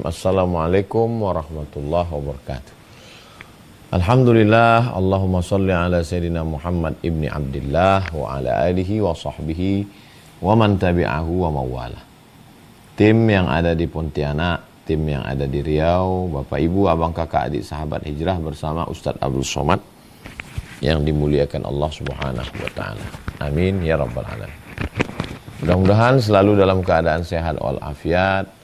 Assalamualaikum warahmatullahi wabarakatuh. Alhamdulillah, Allahumma salli ala Sayyidina Muhammad ibni Abdillah wa ala alihi wa sahbihi wa man tabi'ahu wa mawala. Tim yang ada di Pontianak, tim yang ada di Riau, Bapak Ibu, Abang Kakak, adik sahabat hijrah bersama Ustadz Abdul Somad yang dimuliakan Allah Subhanahu wa ta'ala. Amin ya rabbal alamin. Mudah-mudahan selalu dalam keadaan sehat walafiat,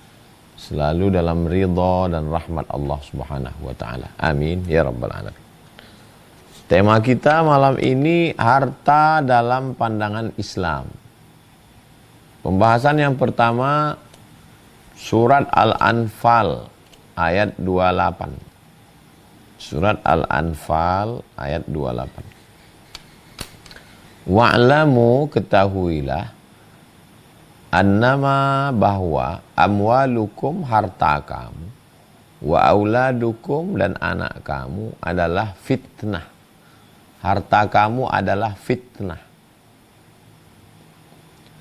selalu dalam ridha dan rahmat Allah Subhanahu wa ta'ala. Amin ya rabbal alamin. Tema kita malam ini harta dalam pandangan Islam. Pembahasan yang pertama surat Al-Anfal ayat 28. Surat Al-Anfal ayat 28. Wa'lamu, ketahuilah, annama, bahwa amwalukum, harta kamu, wa auladukum, dan anak kamu adalah fitnah. Harta kamu adalah fitnah.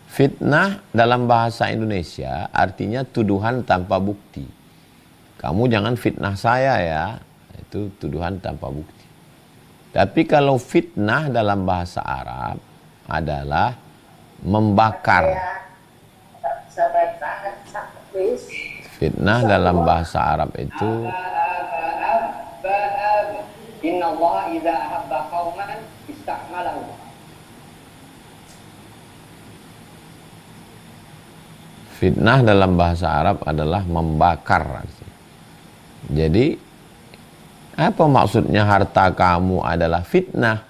Fitnah dalam bahasa Indonesia artinya tuduhan tanpa bukti. Kamu jangan fitnah saya ya, itu tuduhan tanpa bukti. Tapi kalau fitnah dalam bahasa Arab adalah membakar. Fitnah dalam bahasa Arab itu fitnah dalam bahasa Arab adalah membakar. Jadi apa maksudnya harta kamu adalah fitnah?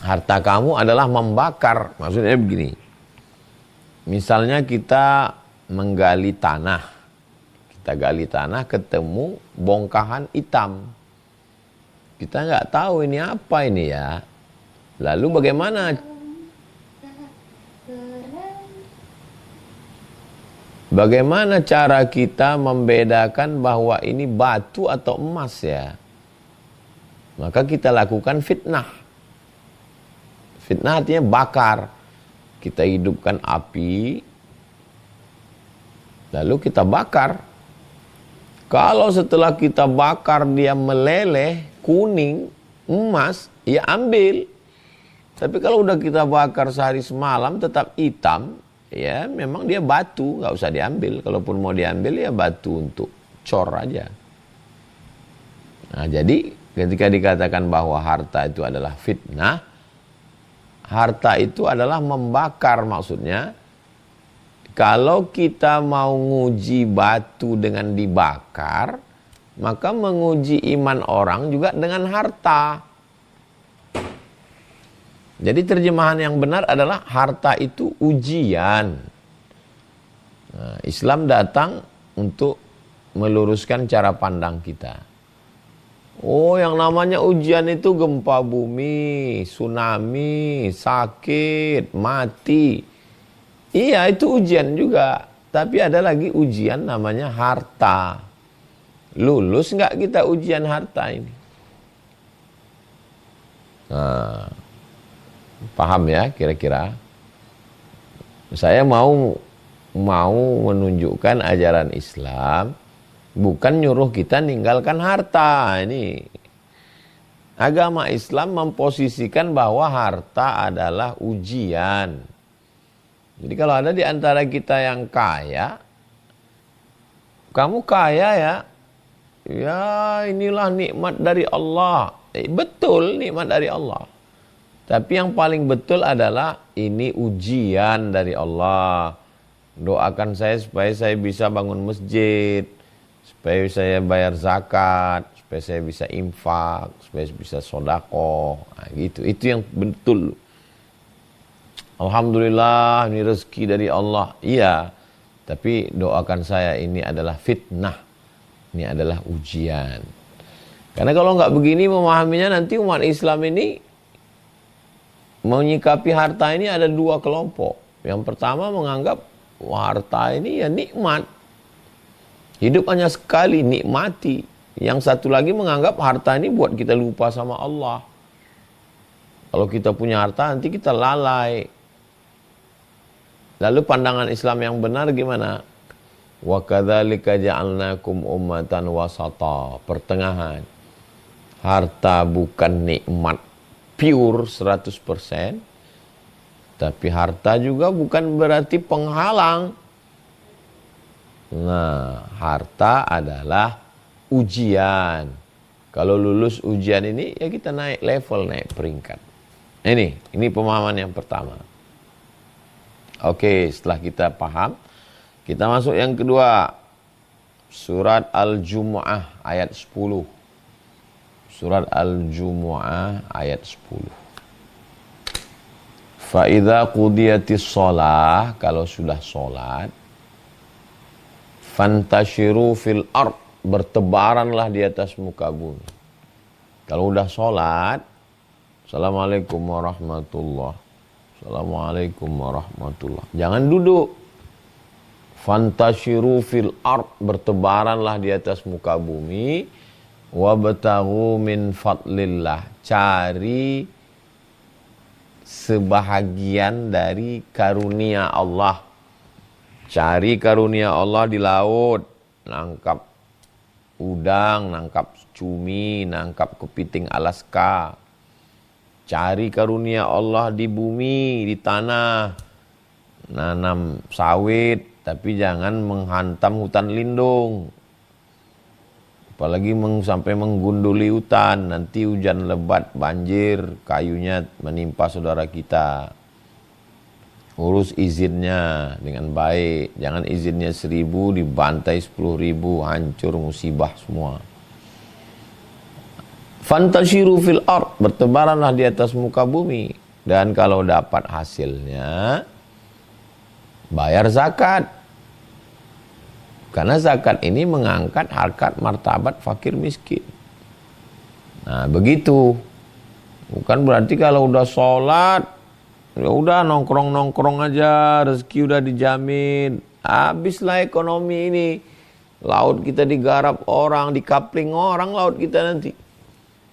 Harta kamu adalah membakar. Maksudnya begini. Misalnya kita menggali tanah. Kita gali tanah, ketemu bongkahan hitam. Kita nggak tahu ini apa ini ya. Lalu bagaimana? Bagaimana cara kita membedakan bahwa ini batu atau emas ya? Maka kita lakukan fitnah. Fitnah artinya bakar. Kita hidupkan api, lalu kita bakar. Kalau setelah kita bakar dia meleleh, kuning, emas, ya ambil. Tapi kalau udah kita bakar sehari semalam tetap hitam, ya memang dia batu, nggak usah diambil. Kalaupun mau diambil ya batu untuk cor aja. Nah jadi ketika dikatakan bahwa harta itu adalah fitnah, harta itu adalah membakar, maksudnya kalau kita mau nguji batu dengan dibakar, maka menguji iman orang juga dengan harta. Jadi terjemahan yang benar adalah harta itu ujian. Nah, Islam datang untuk meluruskan cara pandang kita. Oh, yang namanya ujian itu gempa bumi, tsunami, sakit, mati. Iya, itu ujian juga. Tapi ada lagi ujian namanya harta. Lulus nggak kita ujian harta ini? Nah, paham ya kira-kira? Saya mau menunjukkan ajaran Islam. Bukan nyuruh kita ninggalkan harta. Ini agama Islam memposisikan bahwa harta adalah ujian. Jadi kalau ada di antara kita yang kaya, kamu kaya ya, ya inilah nikmat dari Allah. Betul nikmat dari Allah. Tapi yang paling betul adalah ini ujian dari Allah. Doakan saya supaya saya bisa bangun masjid, supaya saya bayar zakat, supaya saya bisa infak, supaya saya bisa sedekah. Nah, gitu. Itu yang betul. Alhamdulillah ini rezeki dari Allah. Iya. Tapi doakan saya ini adalah fitnah. Ini adalah ujian. Karena kalau nggak begini memahaminya, nanti umat Islam ini menyikapi harta ini ada dua kelompok. Yang pertama menganggap harta ini ya nikmat. Hidup hanya sekali, nikmati. Yang satu lagi menganggap harta ini buat kita lupa sama Allah. Kalau kita punya harta nanti kita lalai. Lalu pandangan Islam yang benar gimana? Wa kadzalika ja'alnakum ummatan wasata, pertengahan. Harta bukan nikmat pure 100%, tapi harta juga bukan berarti penghalang. Nah, harta adalah ujian. Kalau lulus ujian ini, ya kita naik level, naik peringkat. Ini pemahaman yang pertama. Oke, setelah kita paham, kita masuk yang kedua. Surat Al-Jumu'ah ayat 10. Surat Al-Jumu'ah ayat 10. Fa idza qudiyatis shalah, kalau sudah salat, fantashiru fil ard, bertebaranlah di atas muka bumi. Kalau udah salat, assalamualaikum warahmatullah, assalamualaikum warahmatullah, jangan duduk. Fantashiru fil ard, bertebaranlah di atas muka bumi. Wabtaghu min fadlillah, cari sebahagian dari karunia Allah. Cari karunia Allah di laut, nangkap udang, nangkap cumi, nangkap kepiting Alaska. Cari karunia Allah di bumi, di tanah, nanam sawit, tapi jangan menghantam hutan lindung. Apalagi sampai menggunduli hutan, nanti hujan lebat, banjir, kayunya menimpa saudara kita. Urus izinnya dengan baik, jangan izinnya 1.000 dibantai 10.000, hancur, musibah semua. Fantashiru fil ard, bertebaranlah di atas muka bumi, dan kalau dapat hasilnya bayar zakat. Karena zakat ini mengangkat harkat martabat fakir miskin. Nah, begitu. Bukan berarti kalau udah sholat, ya udah nongkrong-nongkrong aja, rezeki udah dijamin. Habislah ekonomi ini. Laut kita digarap orang, dikapling orang laut kita nanti.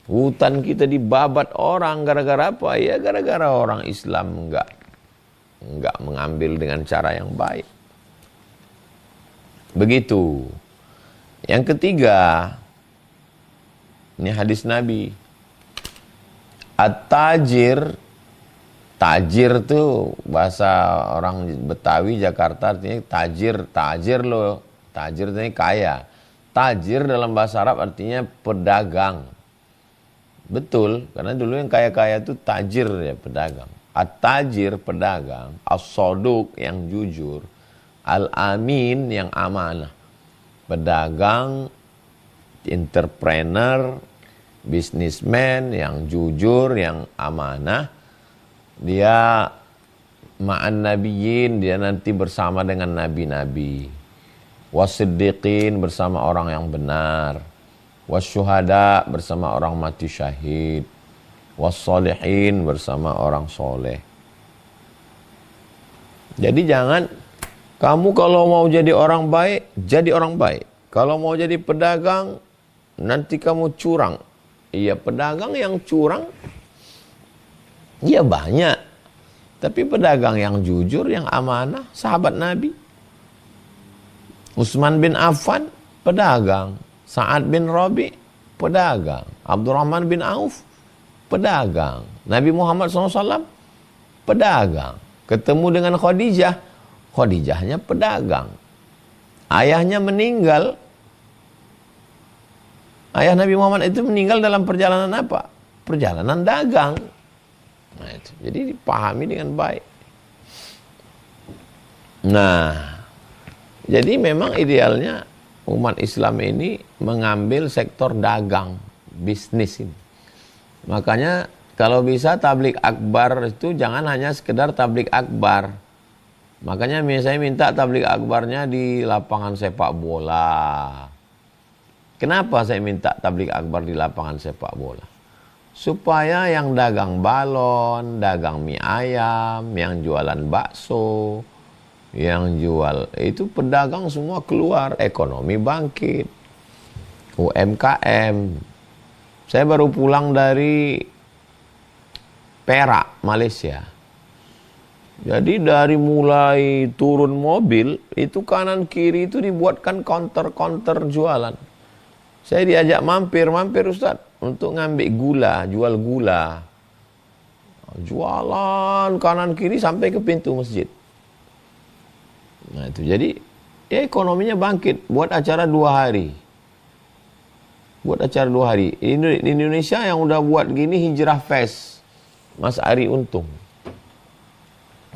Hutan kita dibabat orang, gara-gara apa? Ya gara-gara orang Islam enggak mengambil dengan cara yang baik. Begitu. Yang ketiga, ini hadis Nabi. At-tajir, tajir tuh bahasa orang Betawi Jakarta artinya tajir loh. Tajir artinya kaya. Tajir dalam bahasa Arab artinya pedagang. Betul, karena dulu yang kaya-kaya itu tajir ya, pedagang. At-tajir, pedagang. As-soduq, yang jujur. Al-amin, yang amanah. Pedagang, entrepreneur, businessman yang jujur, yang amanah. Dia ma'an nabiyyin, dia nanti bersama dengan nabi-nabi. Wasiddiqin, bersama orang yang benar. Wasyuhada, bersama orang mati syahid. Wassolihin, bersama orang soleh. Jadi jangan, kamu kalau mau jadi orang baik, jadi orang baik. Kalau mau jadi pedagang, nanti kamu curang. Iya, pedagang yang curang, iya banyak. Tapi pedagang yang jujur, yang amanah, sahabat Nabi. Utsman bin Affan, pedagang. Sa'ad bin Rabi, pedagang. Abdurrahman bin Auf, pedagang. Nabi Muhammad SAW, pedagang. Ketemu dengan Khadijah, Khadijahnya pedagang. Ayahnya meninggal. Ayah Nabi Muhammad itu meninggal dalam perjalanan apa? Perjalanan dagang. Nah, itu. Jadi dipahami dengan baik. Nah, jadi memang idealnya umat Islam ini mengambil sektor dagang, bisnis ini. Makanya kalau bisa tablik akbar itu jangan hanya sekedar tablik akbar. Makanya saya minta tablik akbarnya di lapangan sepak bola. Kenapa saya minta tablik akbar di lapangan sepak bola? Supaya yang dagang balon, dagang mie ayam, yang jualan bakso, yang jual itu pedagang semua keluar, ekonomi bangkit, UMKM. Saya baru pulang dari Perak, Malaysia. Jadi dari mulai turun mobil, itu kanan kiri itu dibuatkan counter-counter jualan. Saya diajak mampir Ustaz, untuk ngambil gula, jual gula. Jualan kanan kiri sampai ke pintu masjid. Nah itu jadi ya ekonominya bangkit, buat acara 2 hari. Di Indonesia yang udah buat gini Hijrah Fest, Mas Ari Untung.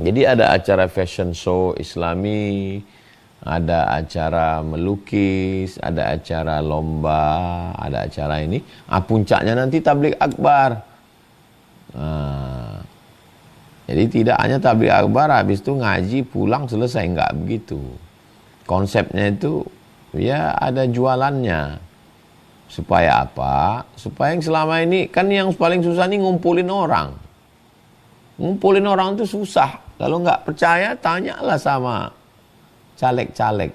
Jadi ada acara fashion show Islami, ada acara melukis, ada acara lomba, ada acara ini. Puncaknya nanti tabligh akbar. Jadi tidak hanya tabligh akbar, habis itu ngaji pulang selesai, enggak begitu. Konsepnya itu ya ada jualannya. Supaya apa? Supaya yang selama ini, kan yang paling susah ini ngumpulin orang. Ngumpulin orang itu susah. Kalau nggak percaya, tanyalah sama caleg-caleg.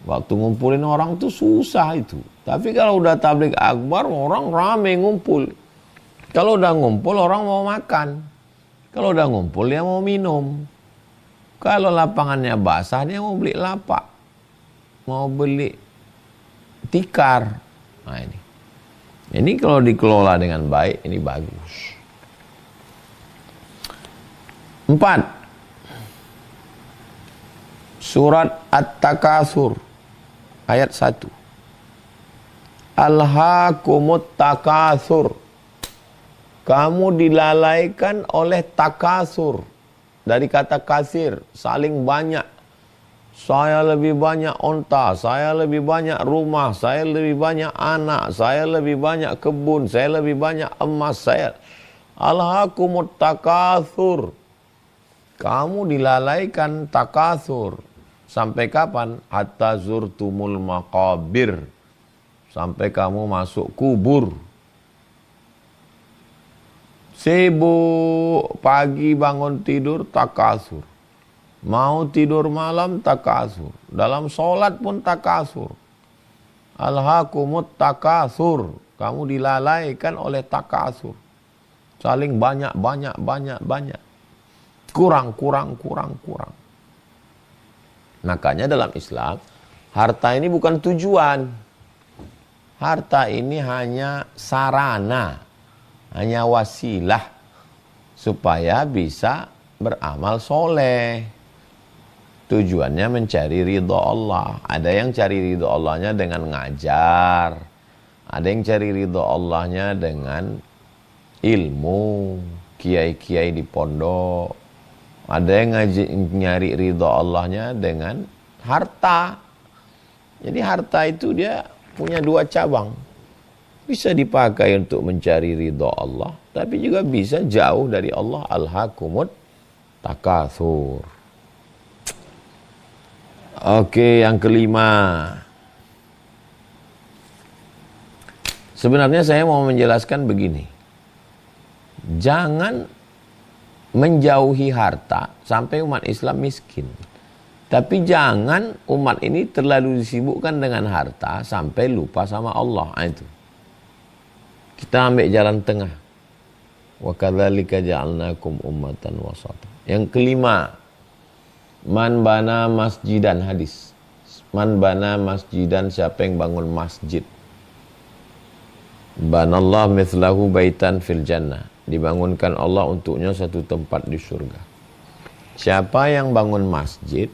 Waktu ngumpulin orang itu susah itu. Tapi kalau udah tabligh akbar, orang rame ngumpul. Kalau udah ngumpul, orang mau makan. Kalau udah ngumpul, dia mau minum. Kalau lapangannya basah, dia mau beli lapak. Mau beli tikar. Nah ini. Ini kalau dikelola dengan baik, ini bagus. 4. Surat At-Takatsur ayat 1. Alhaakumut takatsur. Kamu dilalaikan oleh takasur. Dari kata kasir, saling banyak. Saya lebih banyak onta, saya lebih banyak rumah, saya lebih banyak anak, saya lebih banyak kebun, saya lebih banyak emas, saya. Alhaakumut takatsur. Kamu dilalaikan takasur. Sampai kapan? Hatta zurtumul maqabir. Sampai kamu masuk kubur. Sibuk pagi bangun tidur takasur. Mau tidur malam takasur. Dalam sholat pun takasur. Alhaakumut takasur. Kamu dilalaikan oleh takasur. Saling banyak. Kurang. Makanya dalam Islam, harta ini bukan tujuan. Harta ini hanya sarana. Hanya wasilah supaya bisa beramal soleh. Tujuannya mencari ridho Allah. Ada yang cari ridho Allahnya dengan ngajar. Ada yang cari ridho Allahnya dengan ilmu. Kiai-kiai di pondok. Ada yang nyari ridho Allahnya dengan harta. Jadi harta itu dia punya 2 cabang. Bisa dipakai untuk mencari ridho Allah, tapi juga bisa jauh dari Allah. Alhaakumut takatsur. Oke, yang kelima. Sebenarnya saya mau menjelaskan begini. Jangan menjauhi harta sampai umat Islam miskin. Tapi jangan umat ini terlalu disibukkan dengan harta sampai lupa sama Allah. Itu. Kita ambil jalan tengah. Wa kadzalika ja'alnakum ummatan wasata. Yang kelima, man bana masjidan, hadis. Man bana masjidan, siapa yang bangun masjid. Banallah mithlahu baitan fil jannah. Dibangunkan Allah untuknya satu tempat di surga. Siapa yang bangun masjid,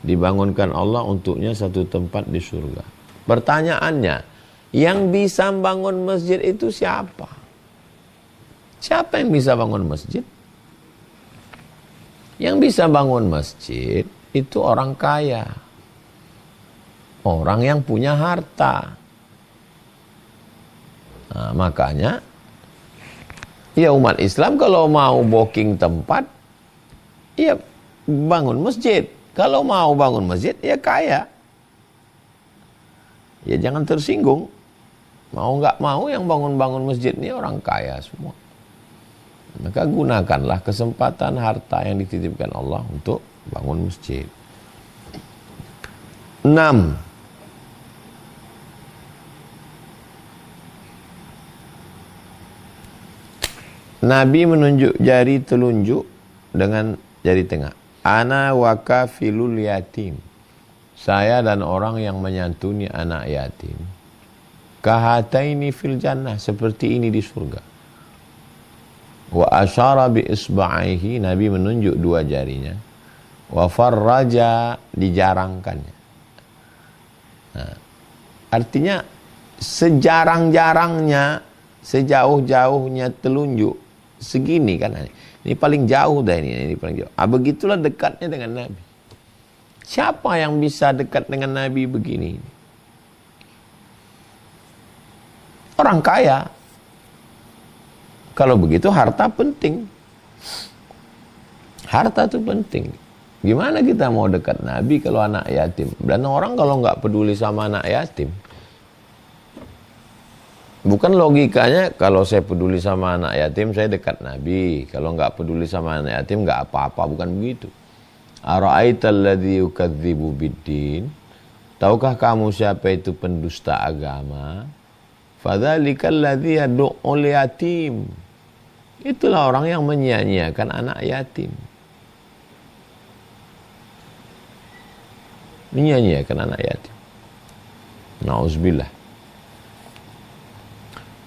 dibangunkan Allah untuknya satu tempat di surga. Pertanyaannya, yang bisa bangun masjid itu siapa? Siapa yang bisa bangun masjid? Yang bisa bangun masjid itu orang kaya. Orang yang punya harta. Nah, makanya ya umat Islam kalau mau booking tempat, ya bangun masjid. Kalau mau bangun masjid, ya kaya. Ya jangan tersinggung. Mau nggak mau yang bangun-bangun masjid ini orang kaya semua. Maka gunakanlah kesempatan harta yang dititipkan Allah untuk bangun masjid. 6. Nabi menunjuk jari telunjuk dengan jari tengah. Ana wa kafilul yatim. Saya dan orang yang menyantuni anak yatim. Kahataini fil jannah, seperti ini di surga. Wa asyara bi isba'ihi, Nabi menunjuk dua jarinya. Wa farraja, dijarangkannya. Nah, artinya sejarang-jarangnya, sejauh-jauhnya telunjuk segini kan. Ini paling jauh dah ini paling jauh. Begitulah dekatnya dengan Nabi. Siapa yang bisa dekat dengan Nabi begini? Orang kaya. Kalau begitu harta penting. Harta itu penting. Gimana kita mau dekat Nabi kalau anak yatim? Dan orang kalau nggak peduli sama anak yatim, bukan logikanya kalau saya peduli sama anak yatim saya dekat Nabi. Kalau nggak peduli sama anak yatim nggak apa-apa, bukan begitu. Ara'aital ladzi yukadzibu biddin? Tahukah kamu siapa itu pendusta agama? Fadzalikal ladzi yad'ul yatim. Itulah orang yang menyia-nyiakan anak yatim. Menyia-nyiakan anak yatim. Nauzubillah.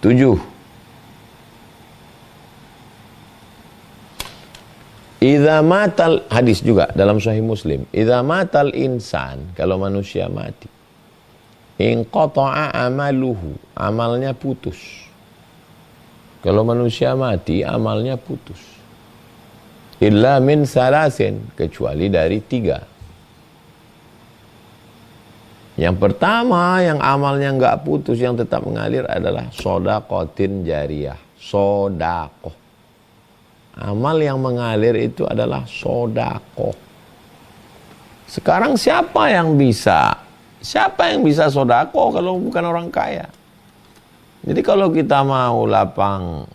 7. Idza matal, hadis juga dalam Sahih Muslim. Idza matal insan, kalau manusia mati, inqata'a amaluhu, amalnya putus. Kalau manusia mati, amalnya putus. Illa min salasin, kecuali dari 3. Yang pertama, yang amalnya enggak putus, yang tetap mengalir adalah shadaqatin jariyah. Shadaqah. Amal yang mengalir itu adalah shadaqah. Sekarang siapa yang bisa? Siapa yang bisa shadaqah kalau bukan orang kaya? Jadi kalau kita mau lapang,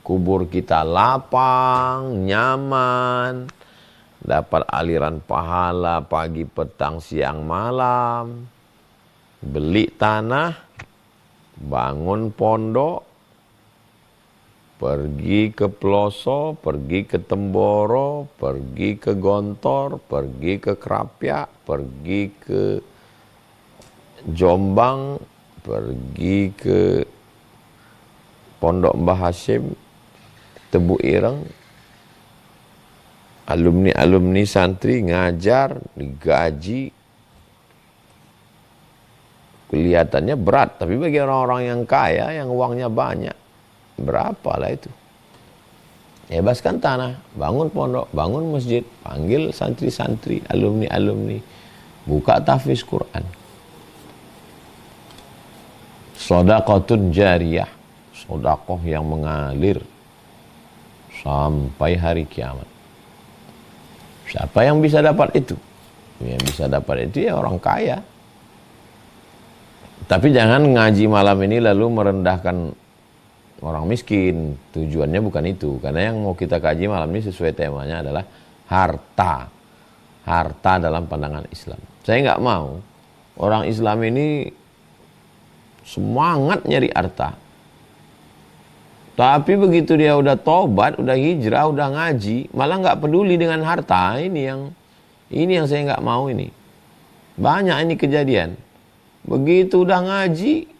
kubur kita lapang, nyaman, dapat aliran pahala pagi, petang, siang, malam, beli tanah, bangun pondok, pergi ke Peloso, pergi ke Temboro, pergi ke Gontor, pergi ke Krapyak, pergi ke Jombang, pergi ke Pondok Mbah Hashim, Tebu Ireng, alumni santri ngajar, digaji. Kelihatannya berat, tapi bagi orang-orang yang kaya, yang uangnya banyak, berapalah itu? Bebaskan tanah, bangun pondok, bangun masjid, panggil santri-santri, alumni, buka tahfiz Quran. Shadaqatun jariyah, sedekah yang mengalir sampai hari kiamat. Siapa yang bisa dapat itu? Yang bisa dapat itu ya orang kaya. Tapi jangan ngaji malam ini lalu merendahkan orang miskin. Tujuannya bukan itu. Karena yang mau kita kaji malam ini sesuai temanya adalah harta. Harta dalam pandangan Islam. Saya nggak mau orang Islam ini semangat nyari harta. Tapi begitu dia udah tobat, udah hijrah, udah ngaji, malah nggak peduli dengan harta. Ini yang saya nggak mau ini. Banyak ini kejadian. Begitu udah ngaji,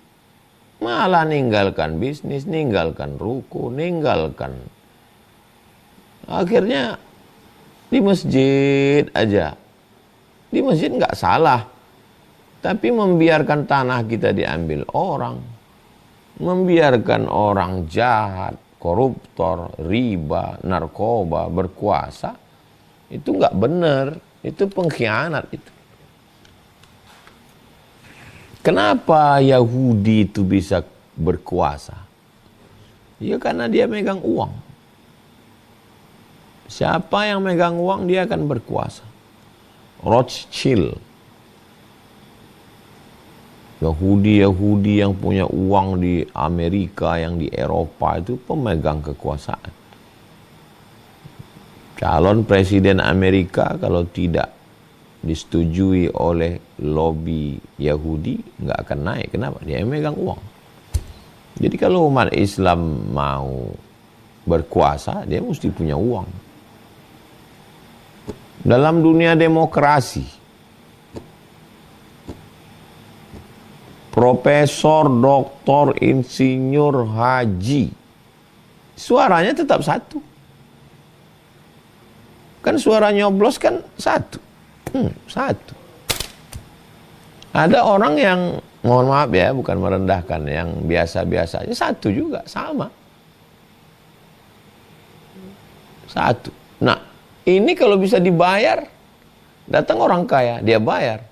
malah ninggalkan bisnis, ninggalkan ruku, ninggalkan. Akhirnya di masjid aja. Di masjid nggak salah. Tapi membiarkan tanah kita diambil orang. Membiarkan orang jahat, koruptor, riba, narkoba, berkuasa. Itu nggak benar. Itu pengkhianat itu. Kenapa Yahudi itu bisa berkuasa? Ya karena dia megang uang. Siapa yang megang uang dia akan berkuasa. Rothschild. Yahudi yang punya uang di Amerika, yang di Eropa itu pemegang kekuasaan. Calon presiden Amerika kalau tidak disetujui oleh lobby Yahudi nggak akan naik. Kenapa? Dia megang uang. Jadi kalau umat Islam mau berkuasa, dia mesti punya uang. Dalam dunia demokrasi, profesor, doktor, insinyur, haji, suaranya tetap satu. Kan suara nyoblos kan satu. Satu. Ada orang yang, mohon maaf ya, bukan merendahkan, yang biasa-biasa aja, satu juga, sama. Satu. Nah, ini kalau bisa dibayar, datang orang kaya, dia bayar.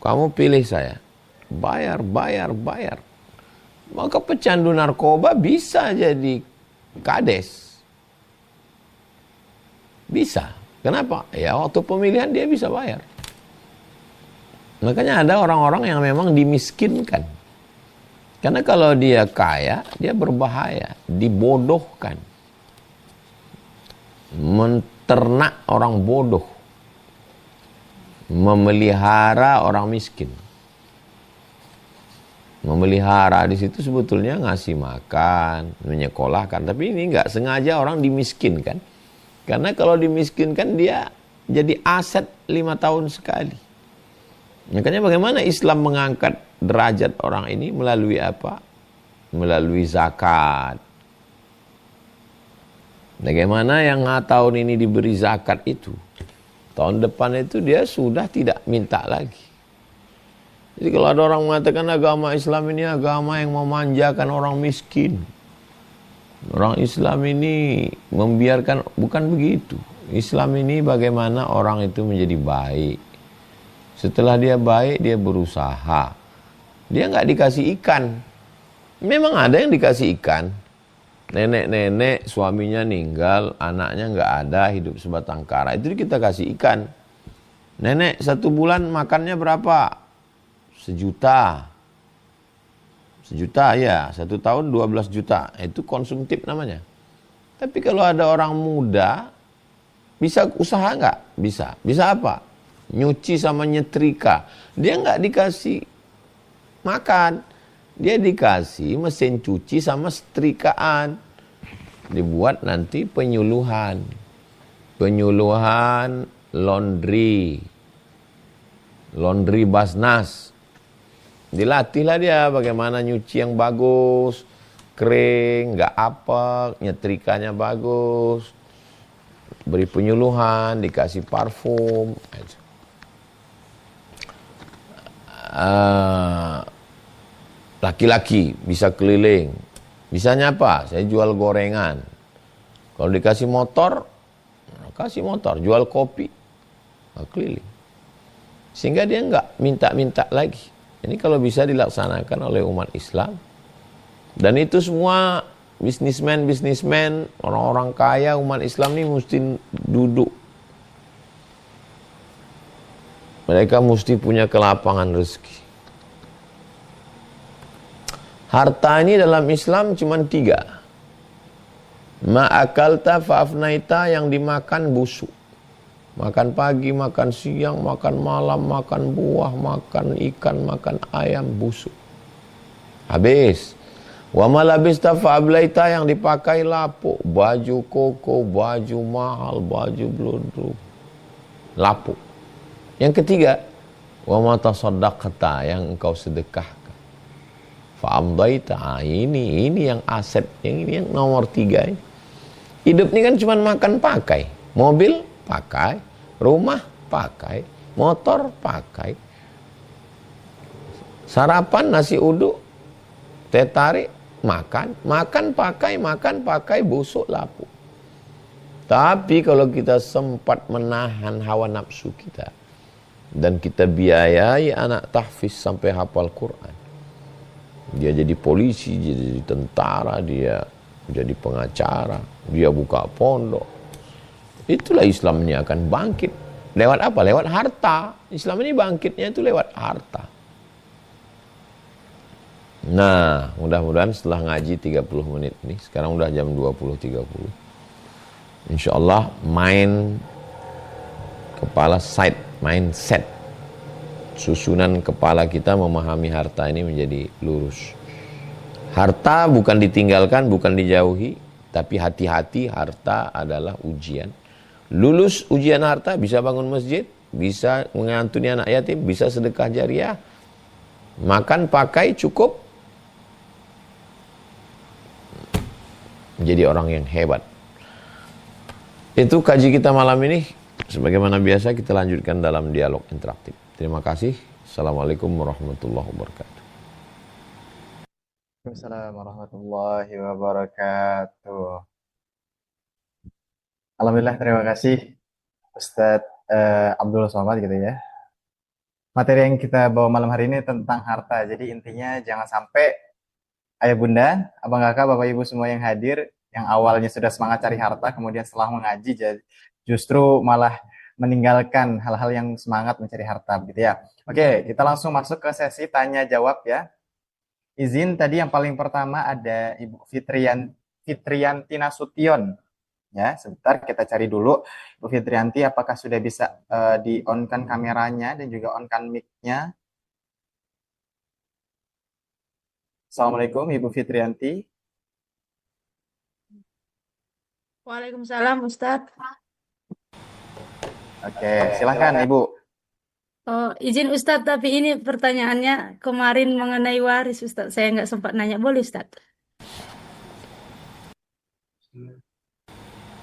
Kamu pilih saya. Bayar, bayar, bayar. Maka pecandu narkoba bisa jadi kades. Bisa. Kenapa? Ya waktu pemilihan dia bisa bayar. Makanya ada orang-orang yang memang dimiskinkan. Karena kalau dia kaya, dia berbahaya, dibodohkan. Menternak orang bodoh. Memelihara orang miskin. Memelihara di situ sebetulnya ngasih makan, menyekolahkan. Tapi ini nggak sengaja orang dimiskinkan. Karena kalau dimiskinkan dia jadi aset 5 tahun sekali. Makanya bagaimana Islam mengangkat derajat orang ini melalui apa? Melalui zakat. Bagaimana yang tahun ini diberi zakat itu, tahun depan itu dia sudah tidak minta lagi. Jadi kalau ada orang mengatakan agama Islam ini agama yang memanjakan orang miskin, orang Islam ini membiarkan, bukan begitu. Islam ini bagaimana orang itu menjadi baik. Setelah dia baik, dia berusaha. Dia nggak dikasih ikan. Memang ada yang dikasih ikan. Nenek-nenek suaminya meninggal, anaknya nggak ada, hidup sebatang kara. Itu kita kasih ikan. Nenek 1 bulan makannya berapa? 1 juta. 1 juta ya, 1 tahun 12 juta. Itu konsumtif namanya. Tapi kalau ada orang muda, bisa usaha nggak? Bisa. Bisa apa? Nyuci sama nyetrika. Dia nggak dikasih makan. Dia dikasih mesin cuci sama setrikaan. Dibuat nanti penyuluhan. Penyuluhan laundry. Laundry Basnas. Dilatihlah dia bagaimana nyuci yang bagus, kering, nggak apek, nyetrikanya bagus. Beri penyuluhan, dikasih parfum. Laki-laki bisa keliling. Bisanya apa? Saya jual gorengan. Kalau dikasih motor, kasih motor. Jual kopi, keliling. Sehingga dia nggak minta-minta lagi. Ini kalau bisa dilaksanakan oleh umat Islam. Dan itu semua bisnismen, orang-orang kaya umat Islam ini mesti duduk. Mereka mesti punya kelapangan rezeki. Harta ini dalam Islam cuma 3. Ma'akalta fa'afnaita, yang dimakan busuk. Makan pagi, makan siang, makan malam, makan buah, makan ikan, makan ayam, busuk. Habis. Wa malabista fa'ablaita, yang dipakai lapuk. Baju koko, baju mahal, baju bludru. Lapuk. Yang ketiga, wa mata saddaqata, yang engkau sedekahkan. Fa'amdaita, ini yang aset, yang nomor 3 ini. Hidup ini kan cuma makan pakai. Mobil pakai, rumah pakai, motor pakai. Sarapan nasi uduk, teh tarik, makan pakai, busuk lapuk. Tapi kalau kita sempat menahan hawa nafsu kita, dan kita biayai anak tahfiz sampai hafal Quran, dia jadi polisi, dia jadi tentara, dia jadi pengacara, dia buka pondok, itulah Islam ini akan bangkit. Lewat apa? Lewat harta. Islam ini bangkitnya itu lewat harta. Nah, mudah-mudahan setelah ngaji 30 menit ini, sekarang udah jam 20.30. Insyaallah mindset, susunan kepala kita memahami harta ini menjadi lurus. Harta bukan ditinggalkan, bukan dijauhi, tapi hati-hati, harta adalah ujian. Lulus ujian harta, bisa bangun masjid, bisa mengantuni anak yatim, bisa sedekah jariah, makan, pakai, cukup, menjadi orang yang hebat. Itu kaji kita malam ini. Sebagaimana biasa kita lanjutkan dalam dialog interaktif. Terima kasih. Assalamualaikum warahmatullahi wabarakatuh. Waalaikumsalam warahmatullahi wabarakatuh. Alhamdulillah, terima kasih Ustadz Abdul Somad gitu ya. Materi yang kita bawa malam hari ini tentang harta. Jadi intinya jangan sampai ayah bunda, abang kakak, bapak ibu semua yang hadir, yang awalnya sudah semangat cari harta, kemudian setelah mengaji justru malah meninggalkan hal-hal yang semangat mencari harta gitu ya. Oke, kita langsung masuk ke sesi tanya jawab ya. Izin tadi yang paling pertama ada Ibu Fitrianti Nasution. Ya, sebentar kita cari dulu Ibu Fitrianti apakah sudah bisa di-on-kan kameranya dan juga on-kan mic-nya. Assalamualaikum Ibu Fitrianti. Waalaikumsalam Ustadz. Oke, silahkan Ibu. Oh, izin Ustadz, tapi ini pertanyaannya kemarin mengenai waris Ustadz. Saya nggak sempat nanya, boleh Ustadz?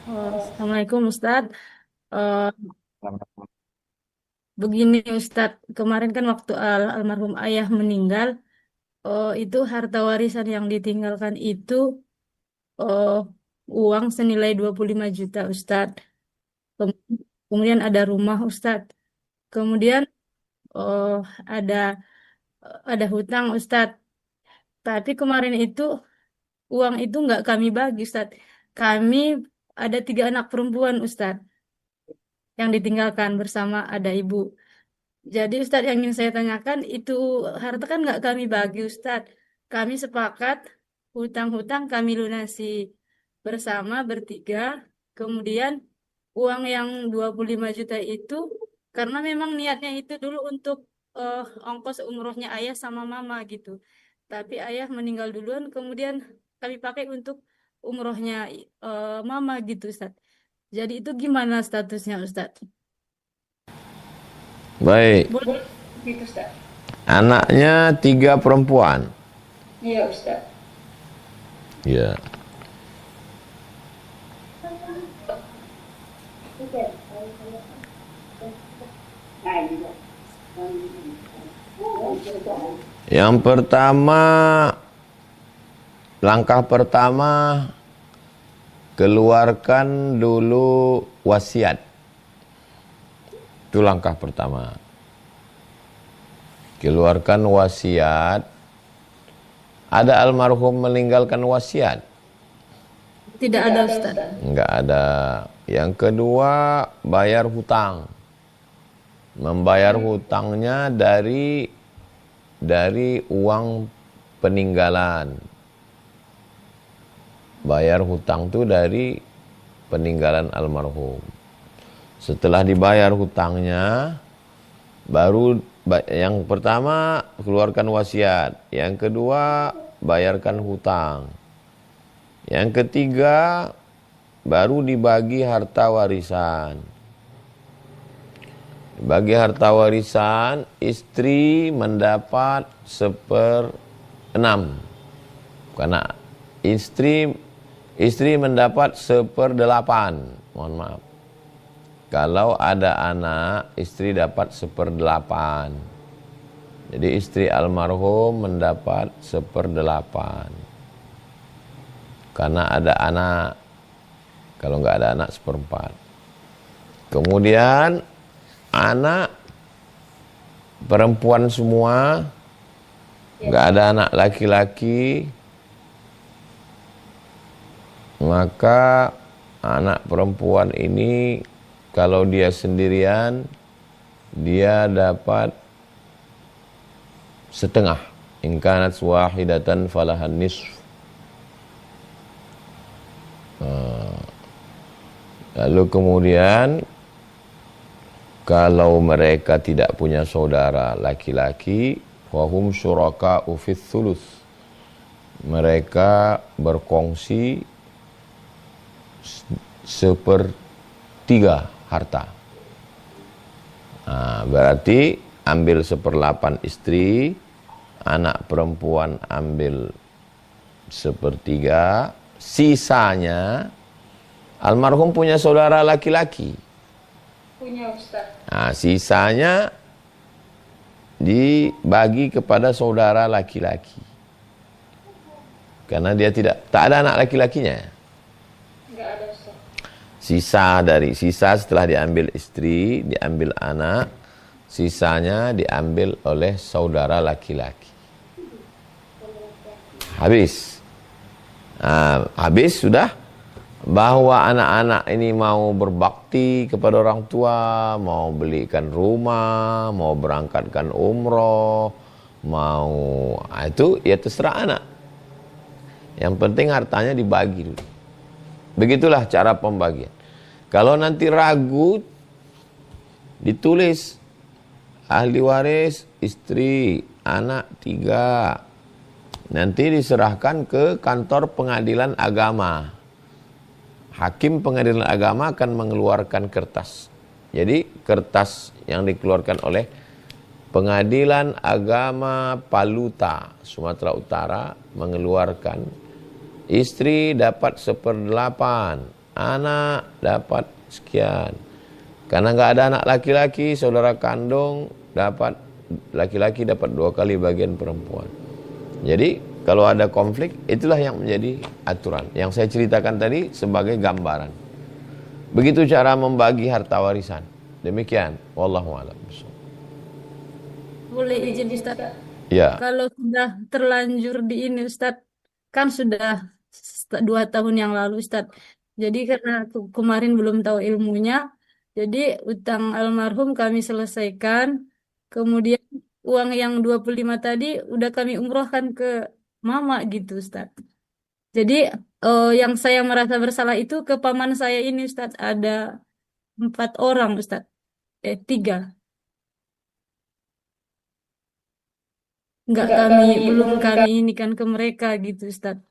Oh, Assalamualaikum Ustadz. Eh, Begini Ustadz, kemarin kan waktu almarhum ayah meninggal, itu harta warisan yang ditinggalkan itu eh, uang senilai 25 juta Ustadz. Kemudian ada rumah Ustadz. Kemudian oh, ada ada hutang Ustadz. Tapi kemarin itu uang itu nggak kami bagi Ustadz. Kami ada 3 anak perempuan Ustadz yang ditinggalkan bersama ada ibu. Jadi Ustadz yang ingin saya tanyakan itu harta kan nggak kami bagi Ustadz. Kami sepakat hutang-hutang kami lunasi bersama bertiga. Kemudian uang yang 25 juta itu karena memang niatnya itu dulu untuk ongkos umrohnya ayah sama mama gitu. Tapi ayah meninggal duluan, kemudian kami pakai untuk umrohnya mama gitu, Ustaz. Jadi itu gimana statusnya, Ustaz? Baik, Boleh gitu, Ustaz. anaknya 3 perempuan. Iya, Ustaz. Ya. Yang pertama, langkah pertama, keluarkan dulu wasiat. Itu langkah pertama. Keluarkan wasiat. Ada almarhum meninggalkan wasiat? Tidak ada, Ustaz. Enggak ada. Yang kedua, bayar hutang. Membayar hutangnya dari uang peninggalan. Bayar hutang itu dari peninggalan almarhum. Setelah dibayar hutangnya, baru yang pertama keluarkan wasiat, yang kedua bayarkan hutang, yang ketiga baru dibagi harta warisan. Bagi harta warisan, istri mendapat 1/6. Karena istri mendapat 1/8. Mohon maaf. Kalau ada anak, istri dapat 1/8. Jadi istri almarhum mendapat 1/8. Karena ada anak. Kalau nggak ada anak, 1/4. Kemudian anak perempuan semua, nggak ada anak laki-laki, maka anak perempuan ini kalau dia sendirian, dia dapat setengah. In kanat wahidatan falahan nisf. Lalu kemudian kalau mereka tidak punya saudara laki-laki, wahum syuraka'u fits thuluts. Mereka berkongsi 1/3 3 harta. Nah, berarti ambil 1/8 istri, anak perempuan ambil 1/3, sisanya almarhum punya saudara laki-laki. Punya Ustaz. Nah, sisanya dibagi kepada saudara laki-laki. Karena dia tak ada anak laki-lakinya. Enggak ada Ustaz. Sisa setelah diambil istri, diambil anak, sisanya diambil oleh saudara laki-laki. Habis. Nah, habis sudah. Bahwa anak-anak ini mau berbakti kepada orang tua, mau belikan rumah, mau berangkatkan umroh, itu ya terserah anak. Yang penting hartanya dibagi dulu. Begitulah cara pembagian. Kalau nanti ragu, ditulis ahli waris istri, anak 3. Nanti diserahkan ke kantor pengadilan agama. Hakim pengadilan agama akan mengeluarkan kertas. Jadi kertas yang dikeluarkan oleh Pengadilan Agama Paluta, Sumatera Utara, mengeluarkan istri dapat 1/8, anak dapat sekian. Karena nggak ada anak laki-laki, saudara kandung dapat, laki-laki dapat 2 kali bagian perempuan. Jadi kalau ada konflik, itulah yang menjadi aturan. Yang saya ceritakan tadi sebagai gambaran. Begitu cara membagi harta warisan. Demikian. Wallahu a'lam. Boleh izin Ustaz. Ya. Kalau sudah terlanjur di ini Ustaz, kan sudah 2 tahun yang lalu Ustaz. Jadi karena kemarin belum tahu ilmunya, jadi utang almarhum kami selesaikan. Kemudian uang yang 25 tadi udah kami umrohkan ke mama gitu Ustaz. Jadi yang saya merasa bersalah itu ke paman saya ini Ustaz. Ada 4 orang Ustaz. 3. Belum kami ini kan ke mereka gitu Ustaz.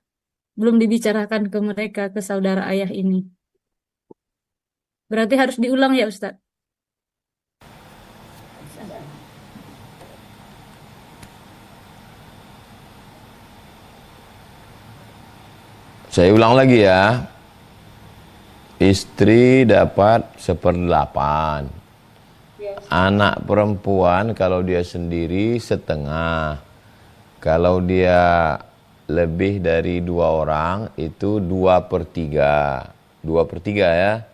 Belum dibicarakan ke mereka, ke saudara ayah ini. Berarti harus diulang ya Ustaz? Saya ulang lagi ya. Istri dapat 1/8. Anak perempuan kalau dia sendiri 1/2. Kalau dia lebih dari 2 orang itu 2/3. 2/3 ya?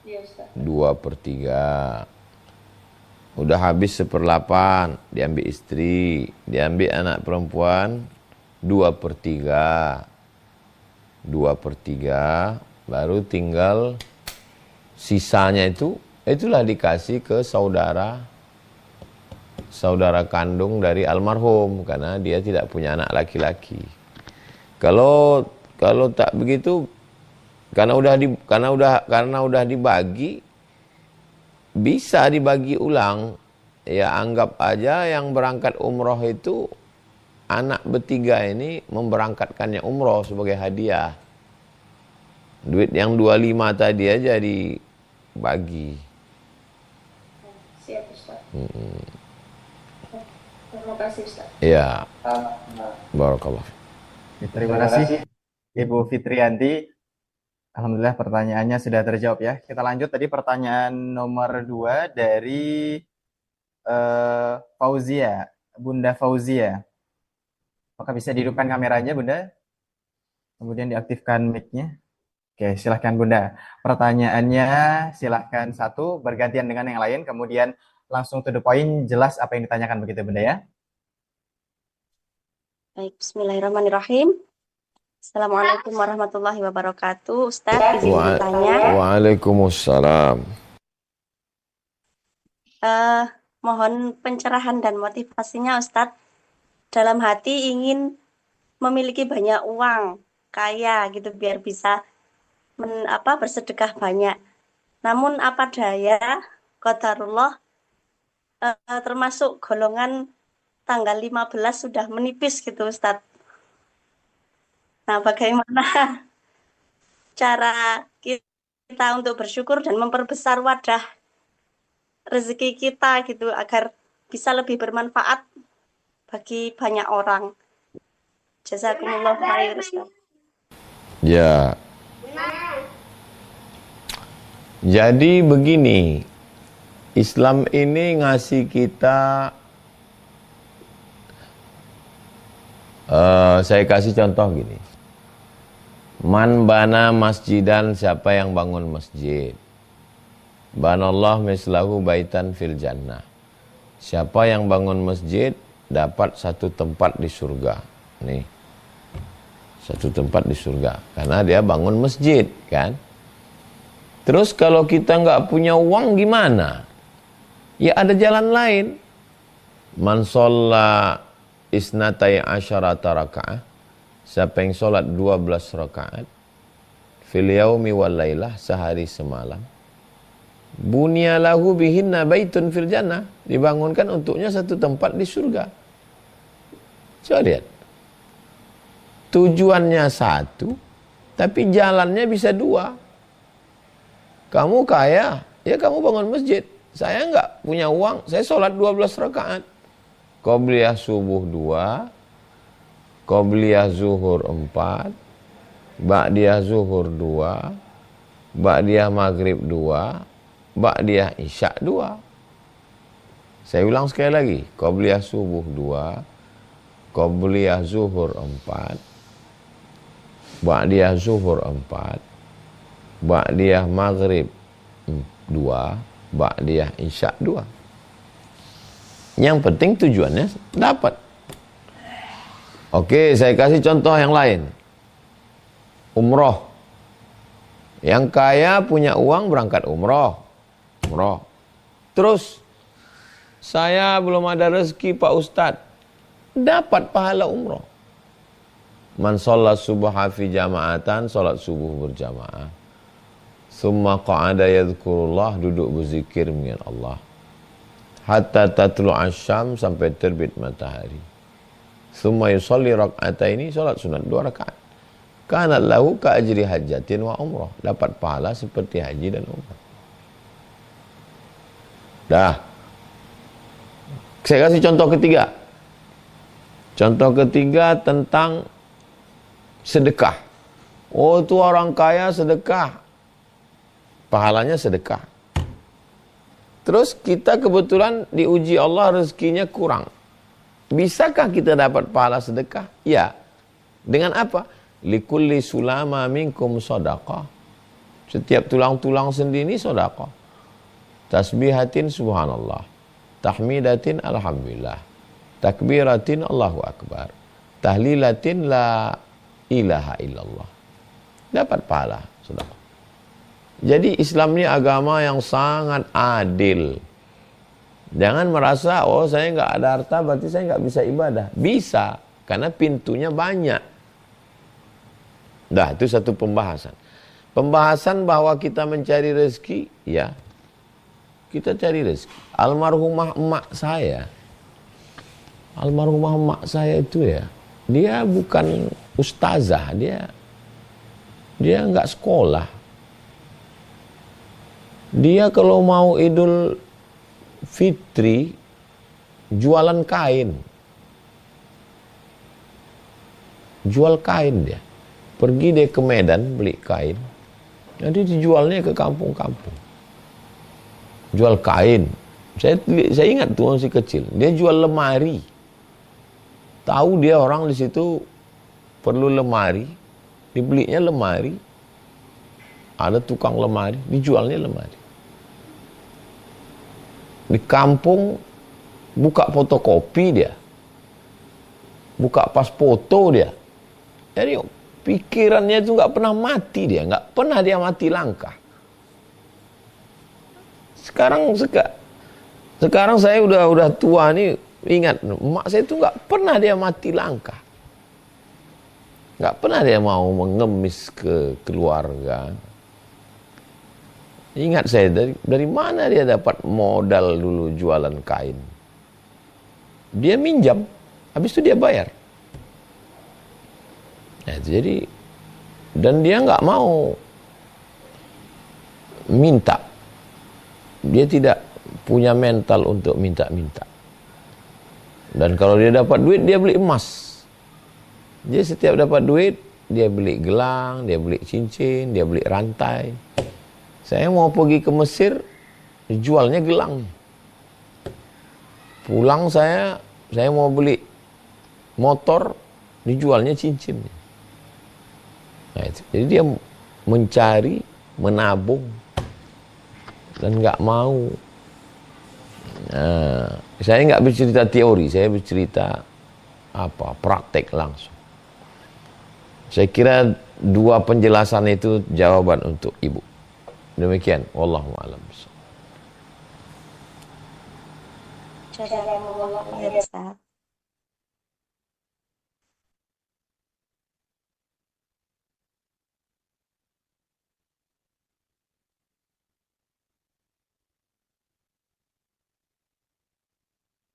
Iya Ustaz. 2/3. Udah habis 1/8, diambil istri, diambil anak perempuan 2/3. 2/3, baru tinggal sisanya itulah dikasih ke saudara kandung dari almarhum karena dia tidak punya anak laki-laki. Kalau tak begitu, karena udah dibagi, bisa dibagi ulang. Ya anggap aja yang berangkat umroh itu anak bertiga ini memberangkatkannya umroh sebagai hadiah. Duit yang 25 tadi aja dibagi. Siap Ustaz. Terima kasih Ustaz. Ya. Barakallah. Terima kasih Ibu Fitrianti. Alhamdulillah pertanyaannya sudah terjawab ya. Kita lanjut tadi pertanyaan nomor 2 dari Fauzia, Bunda Fauzia. Apakah bisa dihidupkan kameranya Bunda? Kemudian diaktifkan mic-nya. Oke, silahkan Bunda. Pertanyaannya silahkan satu bergantian dengan yang lain, kemudian langsung to the point, jelas apa yang ditanyakan begitu Bunda ya. Baik, bismillahirrahmanirrahim. Assalamualaikum warahmatullahi wabarakatuh. Ustaz, izin bertanya. Waalaikumsalam. Mohon pencerahan dan motivasinya Ustaz. Dalam hati ingin memiliki banyak uang, kaya gitu biar bisa bersedekah banyak. Namun apa daya, qadarullah termasuk golongan tanggal 15 sudah menipis gitu Ustaz. Nah, bagaimana cara kita kita untuk bersyukur dan memperbesar wadah rezeki kita gitu agar bisa lebih bermanfaat bagi banyak orang. Jazakumullah khair, Ustaz. Ya. Jadi begini, Islam ini ngasih kita, saya kasih contoh gini. Man bana masjidan, siapa yang bangun masjid. Banallah mislahu baitan fil jannah. Siapa yang bangun masjid dapat satu tempat di surga. Nih, satu tempat di surga. Karena dia bangun masjid, kan? Terus kalau kita nggak punya uang gimana? Ya ada jalan lain. Man sholla isnatai asyarata raka'ah. Siapa yang sholat 12 rakaat. Fil yaumi wal lailah, sehari semalam. Bunya lahu bihinna baitun fil jannah. Dibangunkan untuknya satu tempat di surga. Coba lihat. Tujuannya satu, tapi jalannya bisa dua. Kamu kaya, ya kamu bangun masjid. Saya enggak punya uang, saya sholat 12 rakaat. Qobliyah subuh 2, Qobliyah zuhur 4, Ba'diyah zuhur 2, Ba'diyah maghrib 2, Ba'diyah isya 2. Saya ulang sekali lagi. Qobliyah subuh 2, Qobliyah zuhur 4, Ba'diyah zuhur 4, Ba'diyah maghrib 2, Ba'diyah isya 2. Yang penting tujuannya dapat. Oke, saya kasih contoh yang lain. Umroh. Yang kaya punya uang berangkat umroh. Terus, saya belum ada rezeki Pak Ustadz. Dapat pahala umroh. Man sholat subha fi jama'atan, sholat subuh berjamaah. Summa qa'ada yadhkurullah, duduk berzikir mengingat Allah. Hatta tatlu asyam, sampai terbit matahari. Summa yusalli rak'ataini, salat sunat 2 rakaat. Kana lahu ka ajri hajjatin wa umrah, dapat pahala seperti haji dan umrah. Dah. Saya kasih contoh ketiga. Contoh ketiga tentang sedekah. Oh, itu orang kaya sedekah. Pahalanya sedekah. Terus kita kebetulan diuji Allah, rezekinya kurang. Bisakah kita dapat pahala sedekah? Ya. Dengan apa? Likulli sulama minkum sadaqah. Setiap tulang-tulang sendi ini sedekah. Tasbihatin subhanallah. Tahmidatin alhamdulillah. Takbiratin Allahu akbar. Tahlilatin la ilaha illallah. Dapat pahala sedekah. Jadi Islam ini agama yang sangat adil. Jangan merasa, oh saya nggak ada harta berarti saya nggak bisa ibadah. Bisa, karena pintunya banyak. Dah, itu satu pembahasan. Pembahasan bahwa kita mencari rezeki, ya. Kita cari rezeki. Almarhumah emak saya itu ya, dia bukan ustazah, dia nggak sekolah. Dia kalau mau Idul Fitri jualan kain. Jual kain dia. Pergi dia ke Medan beli kain. Nanti dijualnya ke kampung-kampung. Jual kain. Saya ingat tuh masih kecil. Dia jual lemari. Tahu dia orang di situ perlu lemari. Dibelinya lemari. Ada tukang lemari, dijualnya lemari. Di kampung buka fotokopi dia. Buka pas foto dia. Jadi pikirannya itu nggak pernah mati dia, nggak pernah dia mati langkah. Sekarang saya udah tua nih, ingat emak saya itu nggak pernah dia mati langkah. Nggak pernah dia mau mengemis ke keluarga. Ingat saya, dari mana dia dapat modal dulu jualan kain? Dia minjam, habis itu dia bayar. Nah, jadi, dan dia nggak mau minta. Dia tidak punya mental untuk minta-minta. Dan kalau dia dapat duit, dia beli emas. Dia setiap dapat duit, dia beli gelang, dia beli cincin, dia beli rantai. Saya mau pergi ke Mesir, jualnya gelang. Pulang saya mau beli motor, dijualnya cincin. Nah, itu. Jadi dia mencari, menabung, dan nggak mau. Nah, saya nggak bercerita teori, saya bercerita praktek langsung. Saya kira dua penjelasan itu jawaban untuk ibu. Demikian, wallahu a'lam. Jazakumullah khair, Ustaz.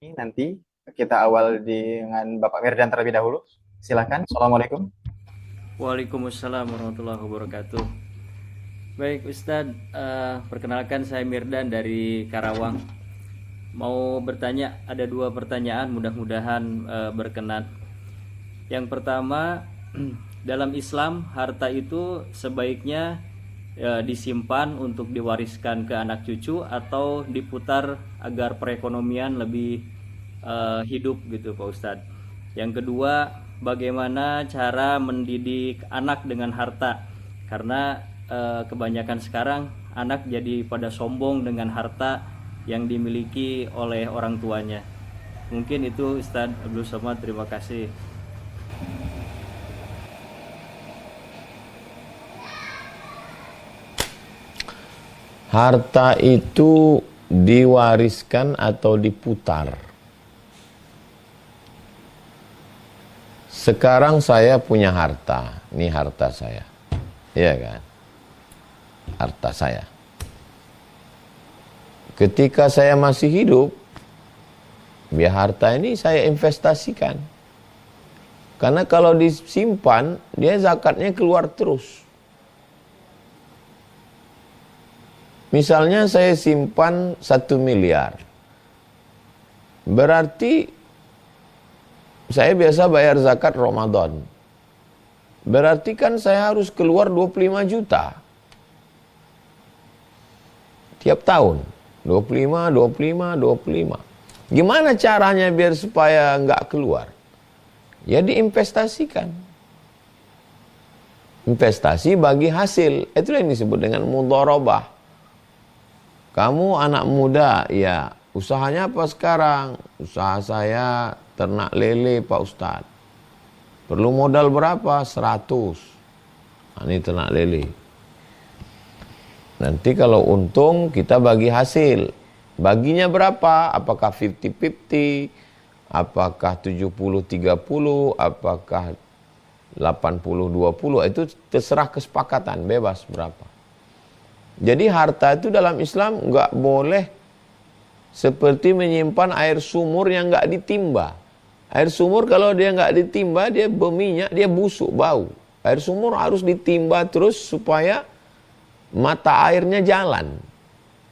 Nanti kita awal dengan Bapak Mirdan terlebih dahulu. Silakan. Assalamualaikum. Waalaikumsalam warahmatullahi wabarakatuh. Baik Ustadz, perkenalkan saya Mirdan dari Karawang. Mau bertanya, ada dua pertanyaan, mudah-mudahan berkenan. Yang pertama, dalam Islam harta itu sebaiknya disimpan untuk diwariskan ke anak cucu atau diputar agar perekonomian lebih hidup gitu Pak Ustadz. Yang kedua, bagaimana cara mendidik anak dengan harta? Karena kebanyakan sekarang anak jadi pada sombong dengan harta yang dimiliki oleh orang tuanya. Mungkin itu Ustadz Abdul Somad, terima kasih. Harta itu diwariskan atau diputar. Sekarang saya punya harta, ini harta saya, iya kan? Harta saya. Ketika saya masih hidup, biar harta ini saya investasikan. Karena kalau disimpan, dia zakatnya keluar terus. Misalnya saya simpan 1 miliar. Berarti saya biasa bayar zakat Ramadan. Berarti kan saya harus keluar 25 juta. Tiap tahun. 25. Gimana caranya biar supaya nggak keluar? Ya diinvestasikan. Investasi bagi hasil. Itulah yang disebut dengan mudharabah. Kamu anak muda, ya usahanya apa sekarang? Usaha saya ternak lele Pak Ustadz. Perlu modal berapa? 100. Nah, ini ternak lele. Nanti kalau untung kita bagi hasil. Baginya berapa? Apakah 50-50? Apakah 70-30? Apakah 80-20? Itu terserah kesepakatan, bebas berapa. Jadi harta itu dalam Islam nggak boleh seperti menyimpan air sumur yang nggak ditimba. Air sumur kalau dia nggak ditimba, dia berminyak, dia busuk, bau. Air sumur harus ditimba terus supaya mata airnya jalan.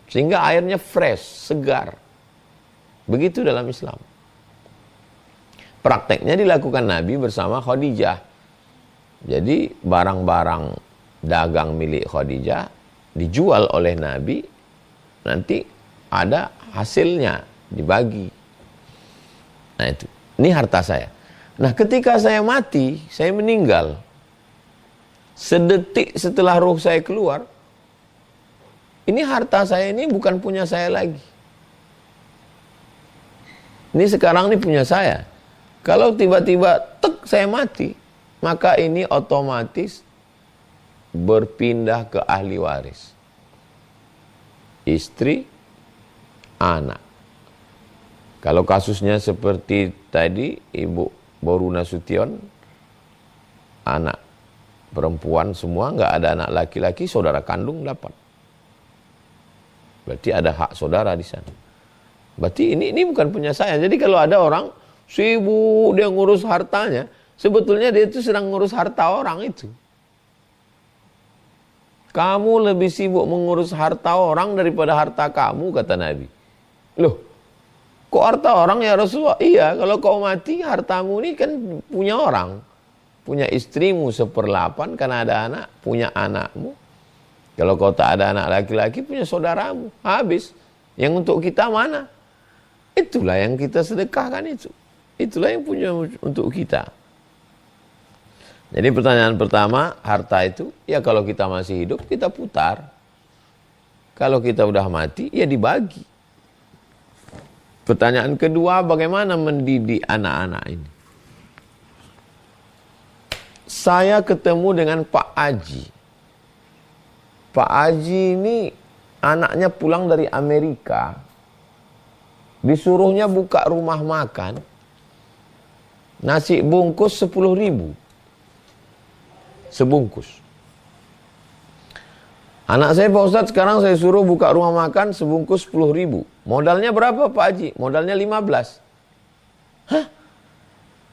Sehingga airnya fresh, segar. Begitu dalam Islam. Prakteknya dilakukan Nabi bersama Khadijah. Jadi barang-barang dagang milik Khadijah dijual oleh Nabi, nanti ada hasilnya dibagi. Nah itu, ini harta saya. Nah ketika saya mati, saya meninggal, sedetik setelah ruh saya keluar, ini harta saya ini bukan punya saya lagi. Ini sekarang ini punya saya. Kalau tiba-tiba saya mati, maka ini otomatis berpindah ke ahli waris. Istri, anak. Kalau kasusnya seperti tadi, Ibu Boru Nasution, anak perempuan semua, nggak ada anak laki-laki, saudara kandung dapat. Berarti ada hak saudara di sana. Berarti ini bukan punya saya. Jadi kalau ada orang sibuk dia ngurus hartanya, sebetulnya dia itu sedang ngurus harta orang itu. Kamu lebih sibuk mengurus harta orang daripada harta kamu, kata Nabi. Loh, kok harta orang ya Rasulullah? Iya, kalau kau mati hartamu ini kan punya orang. Punya istrimu 1/8 karena ada anak, punya anakmu. Kalau kau tak ada anak laki-laki, punya saudaramu. Habis. Yang untuk kita mana? Itulah yang kita sedekahkan itu. Itulah yang punya untuk kita. Jadi pertanyaan pertama, harta itu, ya kalau kita masih hidup, kita putar. Kalau kita udah mati, ya dibagi. Pertanyaan kedua, bagaimana mendidik anak-anak ini? Saya ketemu dengan Pak Aji. Pak Aji ini anaknya pulang dari Amerika. Disuruhnya buka rumah makan. Nasi bungkus 10.000. Sebungkus. Anak saya Pak Ustadz sekarang saya suruh buka rumah makan sebungkus 10.000. Modalnya berapa Pak Haji? Modalnya 15. Hah?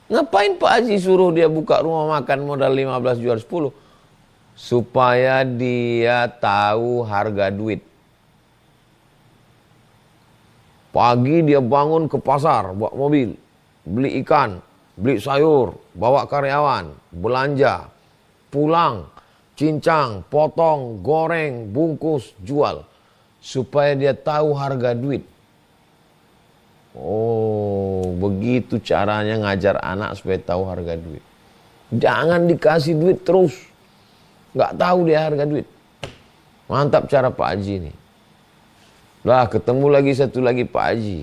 Ngapain Pak Haji suruh dia buka rumah makan modal 15 jual 10? Supaya dia tahu harga duit. Pagi dia bangun ke pasar, bawa mobil, beli ikan, beli sayur, bawa karyawan, belanja, pulang, cincang, potong, goreng, bungkus, jual. Supaya dia tahu harga duit. Oh, begitu caranya ngajar anak supaya tahu harga duit. Jangan dikasih duit terus. Nggak tahu dia harga duit. Mantap cara Pak Haji ini. Lah, ketemu lagi satu lagi Pak Haji.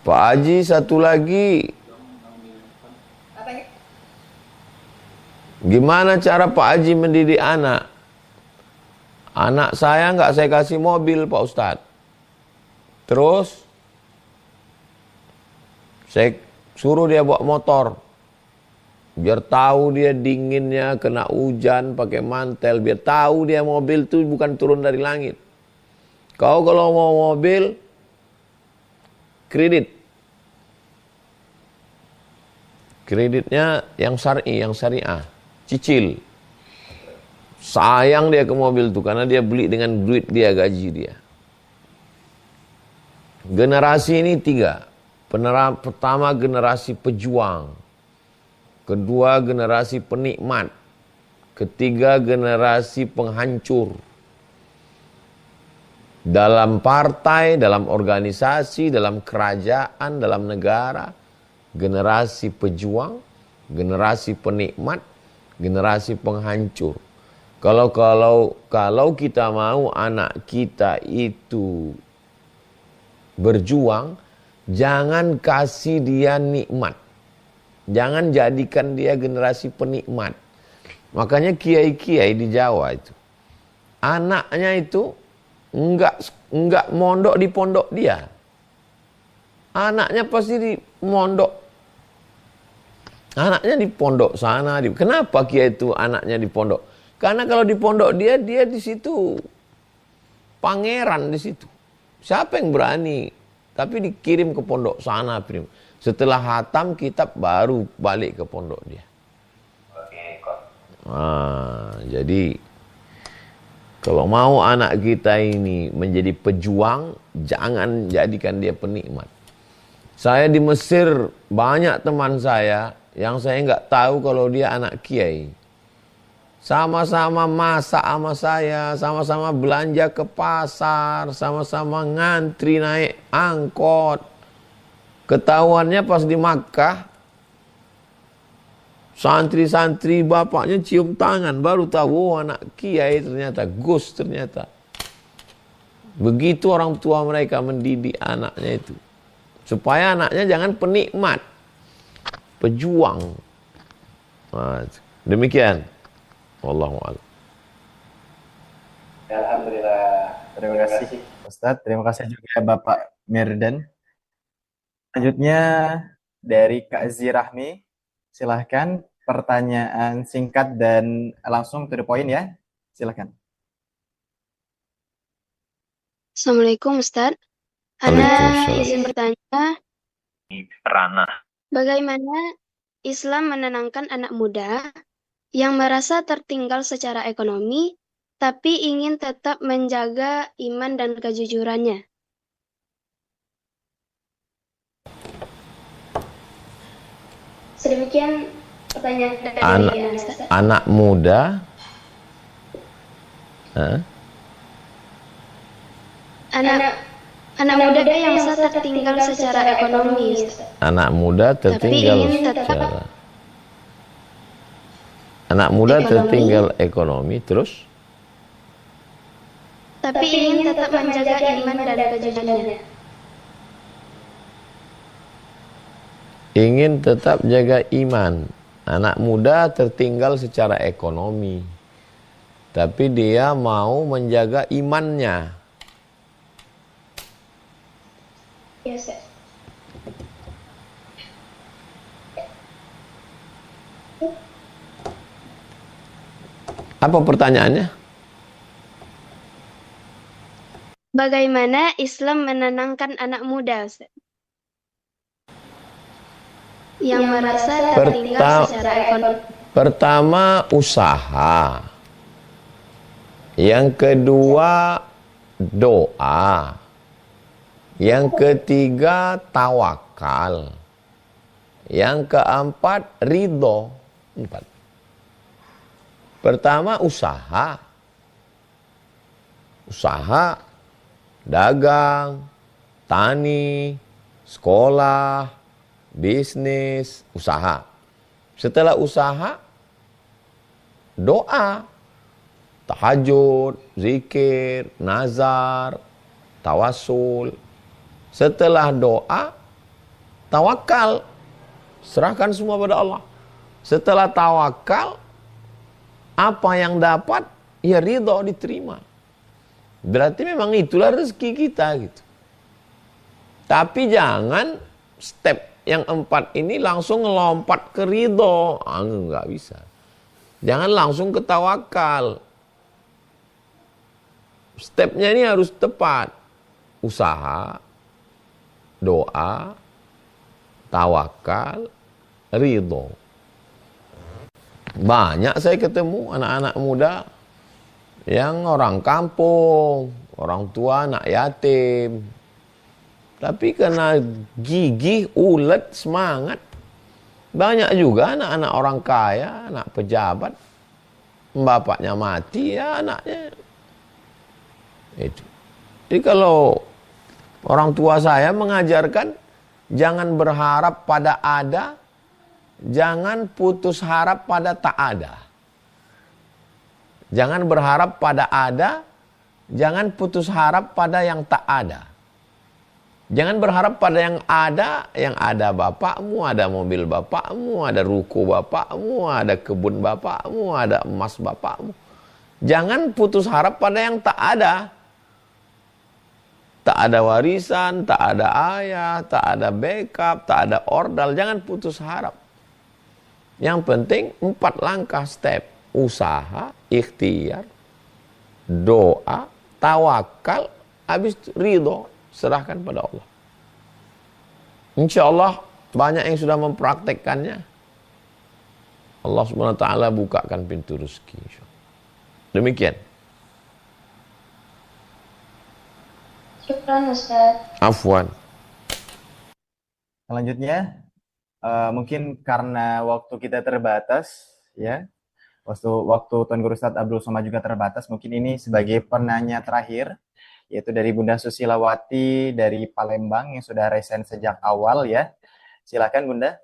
Pak Haji satu lagi. Gimana cara Pak Haji mendidik anak? Anak saya nggak saya kasih mobil Pak Ustadz. Terus saya suruh dia bawa motor. Biar tahu dia dinginnya, kena hujan, pakai mantel. Biar tahu dia mobil itu bukan turun dari langit. Kau kalau mau mobil, kredit. Kreditnya yang syar'i, yang syariah. Cicil. Sayang dia ke mobil itu karena dia beli dengan duit dia, gaji dia. Generasi ini 3. Pertama generasi pejuang. Kedua generasi penikmat. Ketiga generasi penghancur. Dalam partai, dalam organisasi, dalam kerajaan, dalam negara. Generasi pejuang, generasi penikmat, generasi penghancur. Kalau kita mau anak kita itu berjuang, jangan kasih dia nikmat. Jangan jadikan dia generasi penikmat. Makanya kiai-kiai di Jawa itu, anaknya itu enggak mondok di pondok dia. Anaknya pasti di mondok. Anaknya di pondok sana. Kenapa kiai itu anaknya di pondok? Karena kalau di pondok dia di situ pangeran di situ. Siapa yang berani? Tapi dikirim ke pondok sana. Setelah hatam kitab baru balik ke pondok dia. Jadi kalau mau anak kita ini menjadi pejuang, jangan jadikan dia penikmat. Saya di Mesir banyak teman saya yang saya nggak tahu kalau dia anak kiai. Sama-sama masak sama saya, sama-sama belanja ke pasar, sama-sama ngantri naik angkot. Ketahuannya pas di Makkah, santri-santri bapaknya cium tangan, baru tahu oh, anak kiai ternyata, Gus ternyata. Begitu orang tua mereka mendidik anaknya itu. Supaya anaknya jangan penikmat, pejuang. Nah, demikian. Wallahu a'lam. Alhamdulillah. Terima kasih Ustadz. Terima kasih juga Bapak Mirdan. Selanjutnya dari Kak Zirahmi. Silahkan pertanyaan singkat dan langsung to the point ya. Silahkan. Assalamualaikum Ustadz. Ana izin bertanya, bagaimana Islam menenangkan anak muda yang merasa tertinggal secara ekonomi, tapi ingin tetap menjaga iman dan kejujurannya. Sedemikian pertanyaan dari Ustaz. Anak muda, anak muda yang merasa tertinggal secara ekonomi, Ustaz. anak muda tertinggal Tapi ingin tetap secara anak muda ekonomi. tertinggal ekonomi, terus Tapi ingin tetap menjaga iman dan kejujurannya. ingin tetap jaga iman. Anak muda tertinggal secara ekonomi, tapi dia mau menjaga imannya. Ya, Ustaz. Apa pertanyaannya? Bagaimana Islam menenangkan anak muda, Ustaz? Yang merasa tertinggal secara ekonomi. Pertama, usaha. Yang kedua, doa. Yang ketiga, tawakal. Yang keempat, ridho. 4. Pertama, usaha. Usaha, dagang, tani, sekolah, bisnis, usaha. Setelah usaha, doa, tahajud, zikir, nazar, tawasul. Setelah doa, tawakal. Serahkan semua pada Allah. Setelah tawakal, apa yang dapat, ya ridho, diterima. Berarti memang itulah rezeki kita gitu. Tapi jangan step yang 4 ini langsung ngelompat ke ridho. Enggak bisa. Jangan langsung ke tawakal. Stepnya ini harus tepat. Usaha, doa, tawakal, ridho. Banyak saya ketemu anak-anak muda yang orang kampung, orang tua anak yatim. Tapi karena gigih, ulet, semangat. Banyak juga anak-anak orang kaya, anak pejabat. Bapaknya mati, ya anaknya. Itu. Jadi kalau orang tua saya mengajarkan, jangan berharap pada ada, jangan putus harap pada tak ada. Jangan berharap pada ada, jangan putus harap pada yang tak ada. Jangan berharap pada yang ada bapakmu, ada mobil bapakmu, ada ruko bapakmu, ada kebun bapakmu, ada emas bapakmu. Jangan putus harap pada yang tak ada. Tak ada warisan, tak ada ayah, tak ada backup, tak ada ordal. Jangan putus harap. Yang penting 4 langkah step. Usaha, ikhtiar, doa, tawakal, habis ridho, serahkan pada Allah. Insya Allah banyak yang sudah mempraktekkannya. Allah SWT bukakan pintu rezeki. Demikian. Syukran, Ustaz. Afwan. Selanjutnya, mungkin karena waktu kita terbatas, ya. Waktu Tuan Guru Ustadz Abdul Somad juga terbatas. Mungkin ini sebagai penanya terakhir, yaitu dari Bunda Susilawati dari Palembang yang sudah resen sejak awal, ya. Silakan Bunda.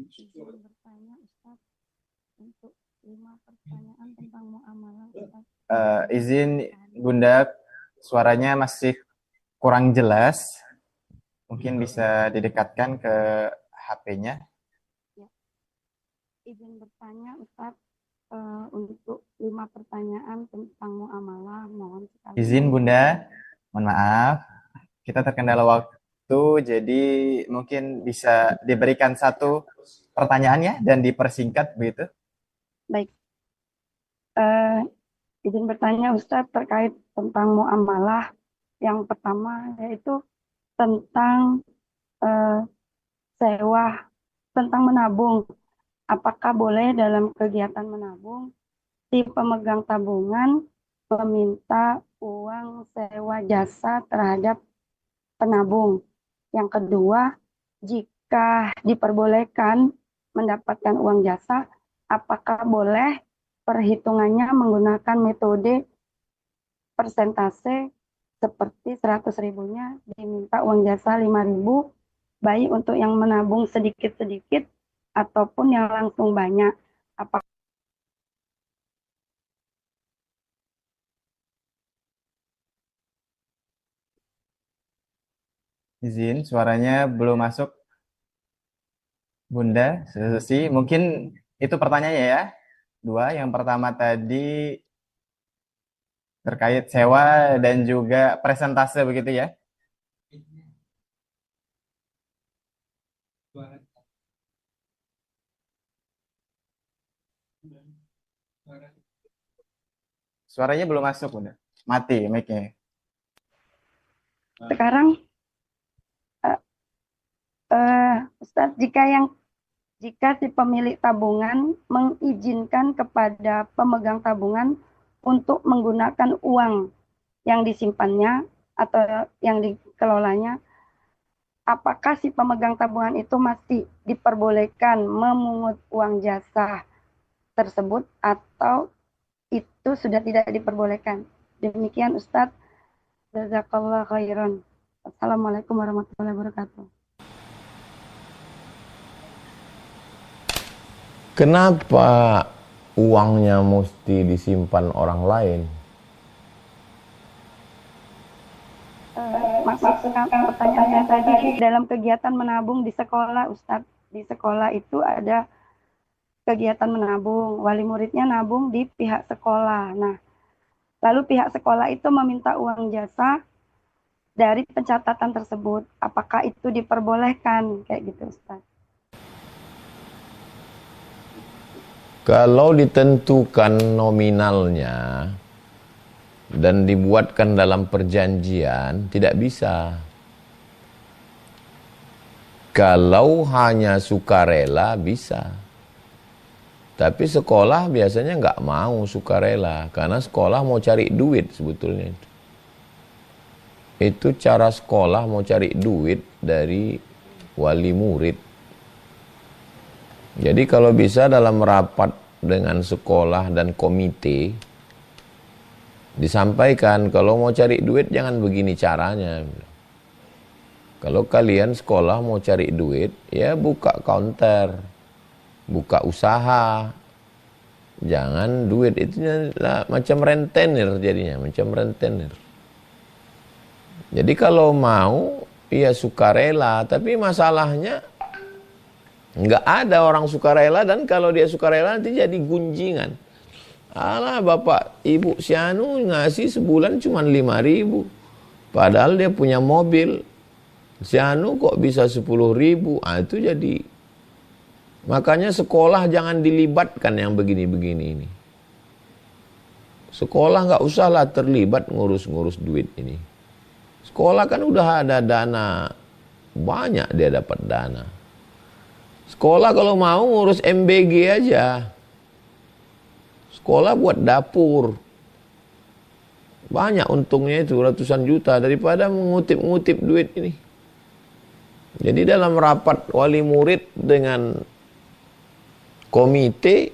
Izin bertanya Ustaz untuk 5 pertanyaan tentang muamalah Ustaz. Izin Bunda, suaranya masih kurang jelas. Mungkin bisa didekatkan ke HP-nya. Ya. Izin bertanya Ustaz untuk 5 pertanyaan tentang muamalah, mohon sekali. Izin Bunda, mohon maaf, kita terkendala waktu, jadi mungkin bisa diberikan 1 pertanyaannya dan dipersingkat begitu. Baik. Izin bertanya Ustaz terkait tentang muamalah. Yang pertama yaitu tentang eh, sewa tentang menabung. Apakah boleh dalam kegiatan menabung si pemegang tabungan meminta uang sewa jasa terhadap penabung? Yang kedua, jika diperbolehkan mendapatkan uang jasa, apakah boleh perhitungannya menggunakan metode persentase seperti 100 ribunya diminta uang jasa 5.000, baik untuk yang menabung sedikit-sedikit ataupun yang langsung banyak. Apakah Izin, suaranya belum masuk, Bunda Susi. Mungkin itu pertanyaannya ya. Dua, yang pertama tadi terkait sewa dan juga presentase begitu ya. Suaranya belum masuk, Bunda. Mati mic-nya. sekarang Ustadz, jika si pemilik tabungan mengizinkan kepada pemegang tabungan untuk menggunakan uang yang disimpannya atau yang dikelolanya, apakah si pemegang tabungan itu masih diperbolehkan memungut uang jasa tersebut atau itu sudah tidak diperbolehkan? Demikian Ustadz. Jazakallah khairan. Assalamualaikum warahmatullahi wabarakatuh. Kenapa uangnya mesti disimpan orang lain? Maksudnya pertanyaan saya tadi, dalam kegiatan menabung di sekolah, Ustadz, di sekolah itu ada kegiatan menabung, wali muridnya nabung di pihak sekolah. Nah, lalu pihak sekolah itu meminta uang jasa dari pencatatan tersebut. Apakah itu diperbolehkan? Kayak gitu, Ustadz. Kalau ditentukan nominalnya dan dibuatkan dalam perjanjian, tidak bisa. Kalau hanya sukarela, bisa. Tapi sekolah biasanya nggak mau sukarela, karena sekolah mau cari duit sebetulnya. Itu cara sekolah mau cari duit dari wali murid. Jadi kalau bisa dalam rapat dengan sekolah dan komite, disampaikan kalau mau cari duit jangan begini caranya. Kalau kalian sekolah mau cari duit, ya buka counter, buka usaha. Jangan duit itu macam rentenir jadinya, macam rentenir. Jadi kalau mau, ya sukarela, tapi masalahnya nggak ada orang sukarela, dan kalau dia sukarela nanti jadi gunjingan. Alah bapak ibu si anu ngasih sebulan cuma 5.000, padahal dia punya mobil. Si anu kok bisa 10.000? Itu jadi. Makanya sekolah jangan dilibatkan yang begini-begini ini. Sekolah nggak usahlah terlibat ngurus-ngurus duit ini. Sekolah kan udah ada dana, banyak dia dapat dana. Sekolah kalau mau ngurus MBG aja. Sekolah buat dapur. Banyak untungnya itu, ratusan juta, daripada mengutip-ngutip duit ini. Jadi dalam rapat wali murid dengan komite,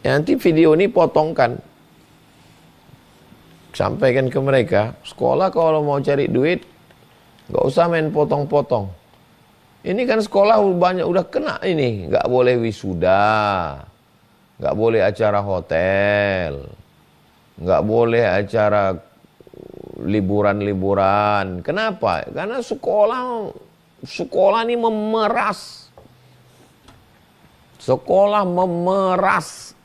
nanti video ini potongkan. Sampaikan ke mereka, sekolah kalau mau cari duit, nggak usah main potong-potong. Ini kan sekolah banyak udah kena ini, nggak boleh wisuda, nggak boleh acara hotel, nggak boleh acara liburan-liburan. Kenapa? Karena sekolah ini memeras. Sekolah memeras.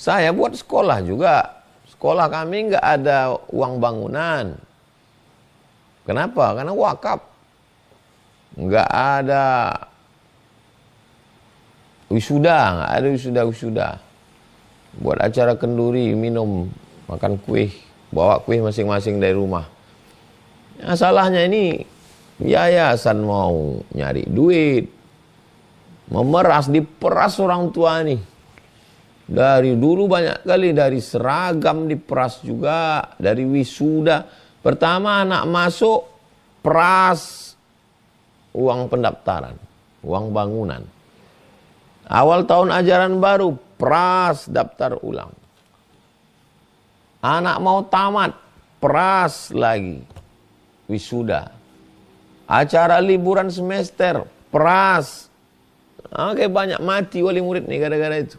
Saya buat sekolah juga. Sekolah kami nggak ada uang bangunan. Kenapa? Karena wakaf. Nggak ada wisuda, nggak ada wisuda. Buat acara kenduri, minum, makan kue, bawa kue masing-masing dari rumah. Nah, salahnya ini yayasan mau nyari duit, memeras, diperas orang tua nih. Dari dulu banyak kali, dari seragam diperas juga, dari wisuda. Pertama anak masuk, peras uang pendaftaran, uang bangunan. Awal tahun ajaran baru, peras daftar ulang. Anak mau tamat, peras lagi, wisuda. Acara liburan semester, peras. Oke, banyak mati wali murid nih gara-gara itu.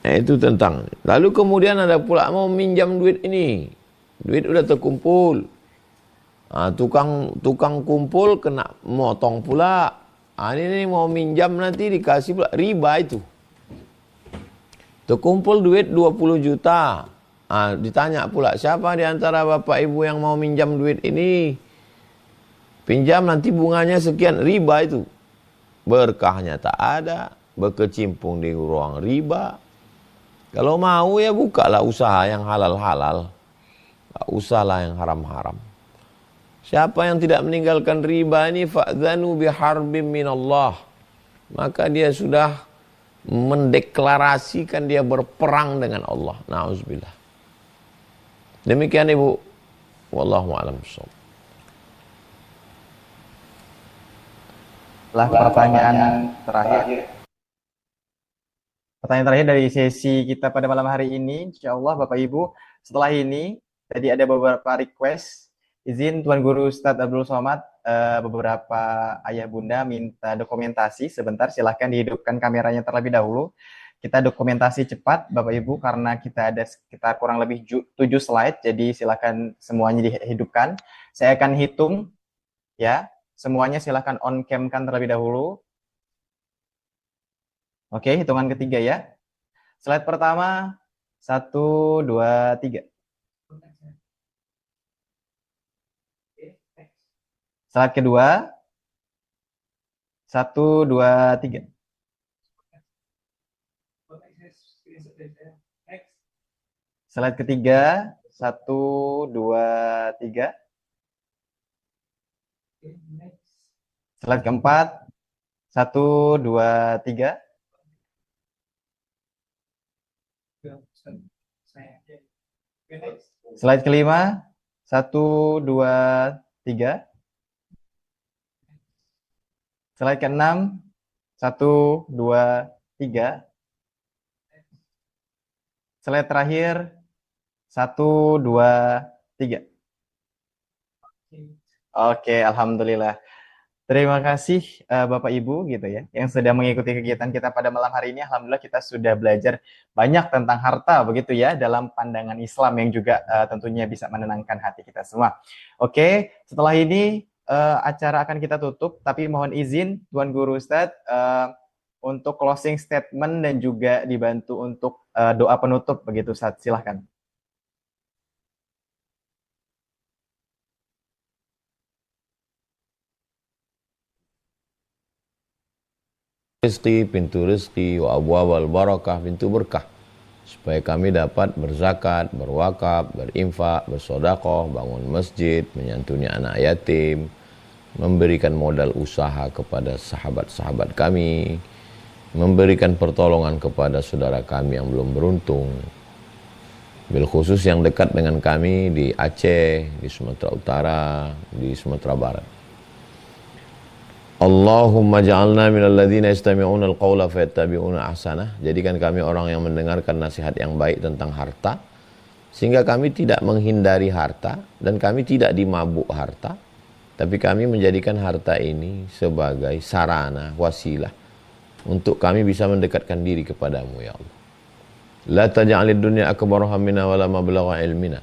Nah, itu tentang. Lalu kemudian ada pula mau minjam duit ini. Duit udah terkumpul. Nah, tukang kumpul kena motong pula. Ini mau minjam nanti dikasih pula riba itu. Terkumpul duit 20 juta. Ditanya pula, siapa di antara bapak ibu yang mau minjam duit ini? Pinjam nanti bunganya sekian, riba itu. Berkahnya tak ada, berkecimpung di ruang riba. Kalau mau ya bukalah usaha yang halal-halal. Tak usahlah yang haram-haram. Siapa yang tidak meninggalkan riba ini, fa'dzanu biharbim minallah. Maka dia sudah mendeklarasikan dia berperang dengan Allah. Na'udzubillah. Demikian Ibu. Wallahu a'lam bishawab. Pertanyaan terakhir. Pertanyaan terakhir dari sesi kita pada malam hari ini. Insyaallah Bapak Ibu, setelah ini tadi ada beberapa request. Izin Tuan Guru Ustadz Abdul Somad, beberapa ayah bunda minta dokumentasi sebentar, silahkan dihidupkan kameranya terlebih dahulu. Kita dokumentasi cepat Bapak Ibu karena kita ada sekitar kurang lebih 7 slide, jadi silahkan semuanya dihidupkan. Saya akan hitung ya, semuanya silahkan on cam kan terlebih dahulu. Oke, hitungan ketiga ya. Slide pertama, 1, 2, 3. Slide kedua, 1, 2, 3. Slide ketiga, 1, 2, 3. Slide keempat, 1, 2, 3. Slide kelima, 1, 2, 3. Slide ke-6, 1, 2, 3. Slide terakhir, 1, 2, 3. Oke, alhamdulillah. Terima kasih Bapak Ibu gitu ya yang sudah mengikuti kegiatan kita pada malam hari ini. Alhamdulillah kita sudah belajar banyak tentang harta begitu ya dalam pandangan Islam yang juga tentunya bisa menenangkan hati kita semua. Oke, setelah ini acara akan kita tutup, tapi mohon izin Tuan Guru Ustadz untuk closing statement dan juga dibantu untuk doa penutup begitu Ustadz, silahkan. Pintu rezeki, wa abwabal barakah, pintu berkah. Supaya kami dapat berzakat, berwakaf, berinfak, bersedekah, bangun masjid, menyantuni anak yatim, memberikan modal usaha kepada sahabat-sahabat kami, memberikan pertolongan kepada saudara kami yang belum beruntung, bil khusus yang dekat dengan kami di Aceh, di Sumatera Utara, di Sumatera Barat. Allahumma ja'alna minal ladzina yastami'una al-qawla fayattabi'una ahsanah. Jadikan kami orang yang mendengarkan nasihat yang baik tentang harta, sehingga kami tidak menghindari harta dan kami tidak dimabuk harta, tapi kami menjadikan harta ini sebagai sarana, wasilah untuk kami bisa mendekatkan diri kepadamu ya Allah. La taj'alid dunya akbara hammina wala mablagha ilmina.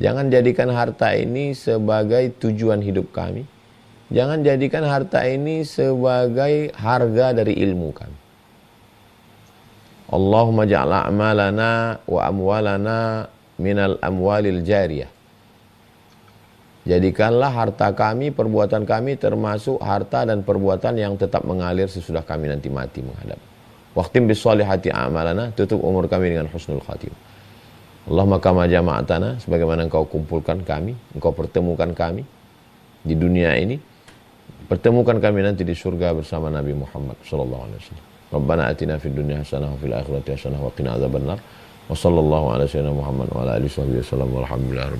Jangan jadikan harta ini sebagai tujuan hidup kami. Jangan jadikan harta ini sebagai harga dari ilmu kami. Allahumma ja'al a'malana wa amwalana minal amwalil jariyah. Jadikanlah harta kami, perbuatan kami termasuk harta dan perbuatan yang tetap mengalir sesudah kami nanti mati menghadap. Waqtim bis solihati a'malana, tutup umur kami dengan husnul khatimah. Allahumma kama jama'atana, sebagaimana engkau kumpulkan kami, engkau pertemukan kami di dunia ini, pertemukan kami nanti di surga bersama Nabi Muhammad sallallahu alaihi wasallam. Rabbana atina fid dunya hasanah wa fil akhirati hasanah wa qina adzabannar. Wa sallallahu ala sayyidina Muhammad wa ala alihi wasallam. Walhamdulillah.